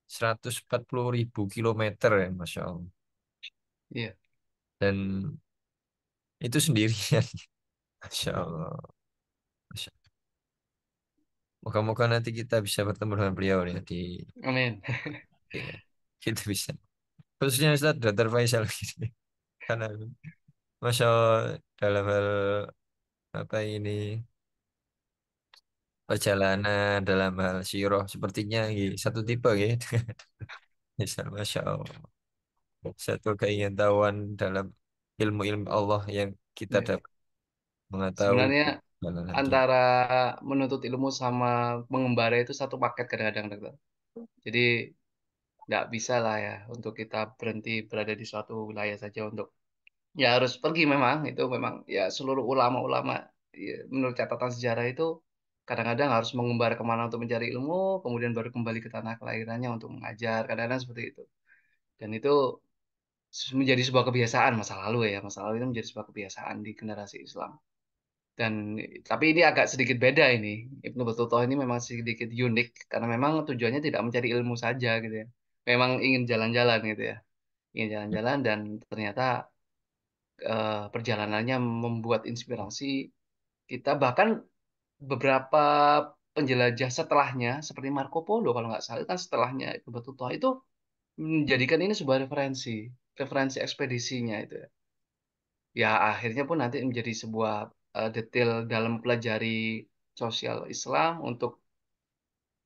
140.000 kilometer ya Masya Allah. Iya, Dan itu sendirian. Masya Allah. Masya Allah. Moga-moga nanti kita bisa bertemu dengan beliau ya amin. ya, kita bisa. Khususnya Ustaz Dr. Faisal gitu. Karena Masya Allah dalam hal apa ini perjalanan dalam hal syirah sepertinya gitu. Satu tipe gitu. Misal, Masya Allah. Satu keingintahuan dalam ilmu-ilmu Allah yang kita Iya. dapat mengetahui Sebenarnya perjalanan dia. antara menuntut ilmu sama mengembara itu satu paket kadang-kadang, Dokter. Jadi nggak bisa lah ya untuk kita berhenti berada di suatu wilayah saja untuk ya harus pergi memang itu memang ya seluruh ulama-ulama ya, menurut catatan sejarah itu kadang-kadang harus mengembara kemana untuk mencari ilmu kemudian baru kembali ke tanah kelahirannya untuk mengajar kadang-kadang seperti itu dan itu menjadi sebuah kebiasaan masa lalu ya masa lalu itu menjadi sebuah kebiasaan di generasi Islam dan tapi ini agak sedikit beda ini Ibnu Battuta ini memang sedikit unik karena memang tujuannya tidak mencari ilmu saja gitu ya memang ingin jalan-jalan gitu ya ingin jalan-jalan dan ternyata perjalanannya membuat inspirasi kita bahkan beberapa penjelajah setelahnya seperti Marco Polo kalau nggak salah kan setelahnya itu Batuta itu menjadikan ini sebuah referensi referensi ekspedisinya itu ya. Ya akhirnya pun nanti menjadi sebuah detail dalam pelajari sosial Islam untuk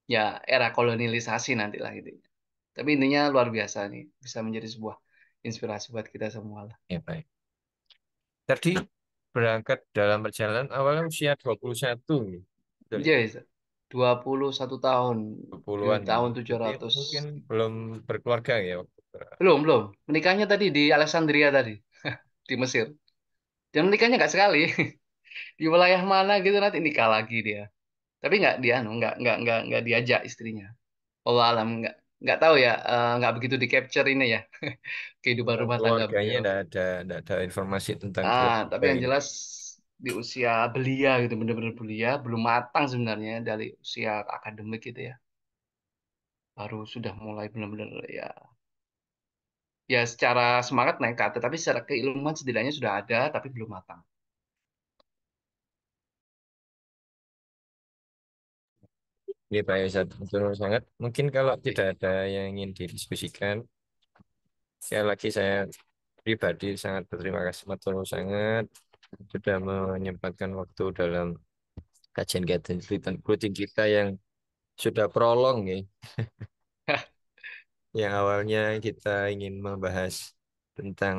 ya era kolonialisasi nantilah gitu. Tapi intinya luar biasa nih bisa menjadi sebuah inspirasi buat kita semua lah. Ya, baik. Tadi berangkat dalam perjalanan awalnya usia 21 nih. Betul ya? Yes, 21 tahun di 20-an ya. tahun Berarti 700. mungkin belum berkeluarga ya waktu Belum, belum. Menikahnya tadi di Alexandria tadi, di Mesir. Dan menikahnya nggak sekali. Di wilayah mana gitu nanti nikah lagi dia. Tapi nggak dia, nggak diajak istrinya. Allah alam nggak. nggak tahu ya, nggak begitu di capture ini ya kehidupan Tentang rumah tangga keluarganya beliau. tidak ada informasi tentang Tapi keluarga yang ini. jelas di usia belia gitu, bener-bener belia, belum matang sebenarnya dari usia akademik gitu ya. Baru sudah mulai benar-benar ya, ya secara semangat naik ke atas, tapi secara keilmuan setidaknya sudah ada, tapi belum matang. Ini Pak Yusat, betul sangat. Mungkin kalau tidak ada yang ingin didiskusikan, sekali lagi saya pribadi sangat berterima kasih betul sangat sudah menyempatkan waktu dalam kajian-kajian rutin kita yang sudah prolong ya. Yang awalnya kita ingin membahas tentang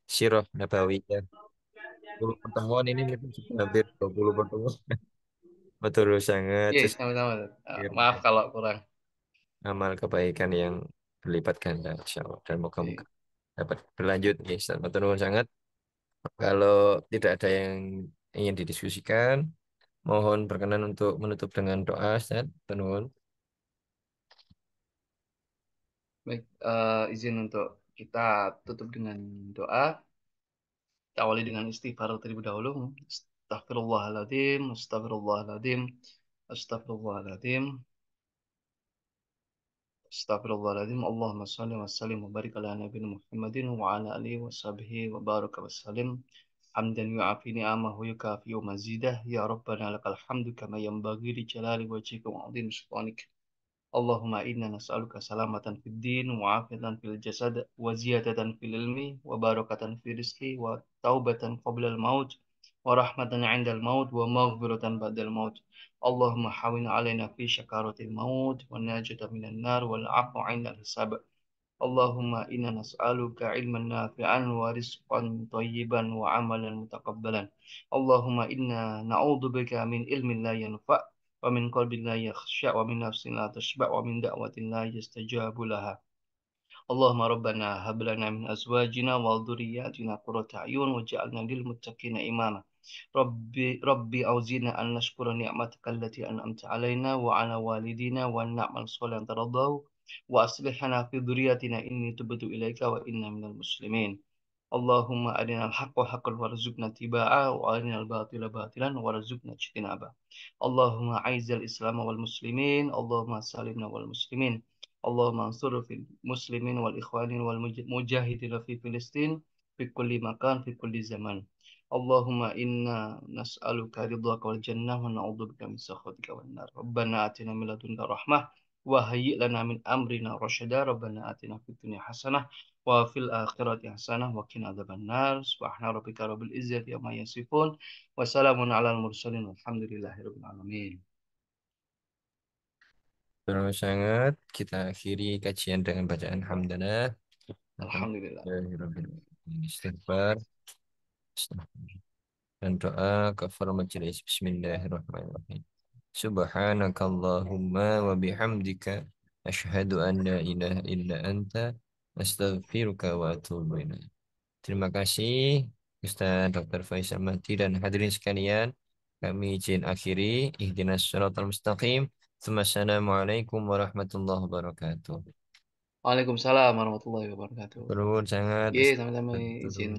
sirah nabawiyah 10 pertemuan ini mungkin sudah hampir 20 pertemuan. Betul sangat Iya, terus sama-sama. Maaf kalau kurang. amal kebaikan yang berlipat ganda insya Allah dan moga-moga Iya. dapat berlanjut ya Ustaz. Betul sangat kalau tidak ada yang ingin didiskusikan mohon berkenan untuk menutup dengan doa Ustaz. Betul. Baik, izin untuk kita tutup dengan doa. Kita awali dengan istighfar terlebih dahulu. Astagfirullahaladzim, astagfirullahaladzim, astagfirullahaladzim. Astagfirullahaladzim. Allahumma salli wa sallim wa barik ala Nabi Muhammadin wa ala alihi wa sahbihi wa baraka wa sallim. Hamdan yu'afi ni'amahu yukafi mazidah. Ya Rabbana lakal hamdu kama yanbaghi li jalali wajhika wa 'azimi sultanik. Allahumma inna nas'aluka salamatan fid din wa afiatan fil jasad wa ziyadatan fil ilmi wa barakatan fil rizqi wa taubatan qabla al maut wa rahmatan 'inda al maut wa maghfiratan ba'da al maut. Allahumma hawin 'alaina fi syakaratil maut wa najata minan nar wal 'afwa 'inda al hisab. Allahumma inna nas'aluka ilman nafi'an wa rizqan tayyiban wa amalan mutaqabbalan. Allahumma inna na'udzubika min ilmin la yanfa' wa min qalbin la yakhsha' wa min nafsin la tashba' wa min da'watin la yastajabu laha. Allahumma rabbana hab lana min azwajina wa dhurriyyatina qurrata a'yun waj'alna lil muttaqina imama. Rabbi auzina an nashkura ni'mataka allati an'amta 'alaina wa 'ala walidina wa na'mal shalihan tardahu wa aslih lana fi dhurriyyatina inni tubtu ilaika wa inna minal muslimin. Allahumma arinal haqqa haqqan warzuqna tibaa wa arinal batila batilan warzuqna ijtinaba. Allahumma aizal islam wal muslimin, Allahumma salimna wal muslimin. Allahumma ansur fil muslimin wal ikhwanin wal mujahidin fi Filistin fi kulli makan fi kulli zaman. Allahumma inna nas'aluka ridhaka wal jannah wa na'udzubika min sakhatika wan nar. Rabbana atina min ladunka rahmah wa hayyi' lana min amrina rasyada. Rabbana atina fid dunya hasanah wa fil akhirati hasanah wa qina adzabannar. Subhana rabbika rabbil izzati amma yasifun wa salamun alal mursalin walhamdulillahi rabbil alamin. Terus sangat kita akhiri kajian dengan bacaan hamdalah. Alhamdulillah. Alhamdulillah. Istighfar dan doa kafar majelis. Bismillahirrahmanirrahim. Subhanakallahumma wa bihamdika asyhadu an la ilaha illa anta astaghfiruka wa atubu ilaik. Terima kasih Ustaz Dr. Faisal Mahdi dan hadirin sekalian. Kami izin akhiri ihdinas syaratal mustaqim. Assalamualaikum warahmatullahi wabarakatuh. Waalaikumsalam warahmatullahi wabarakatuh. Turun sangat. Ye, sama-sama izin.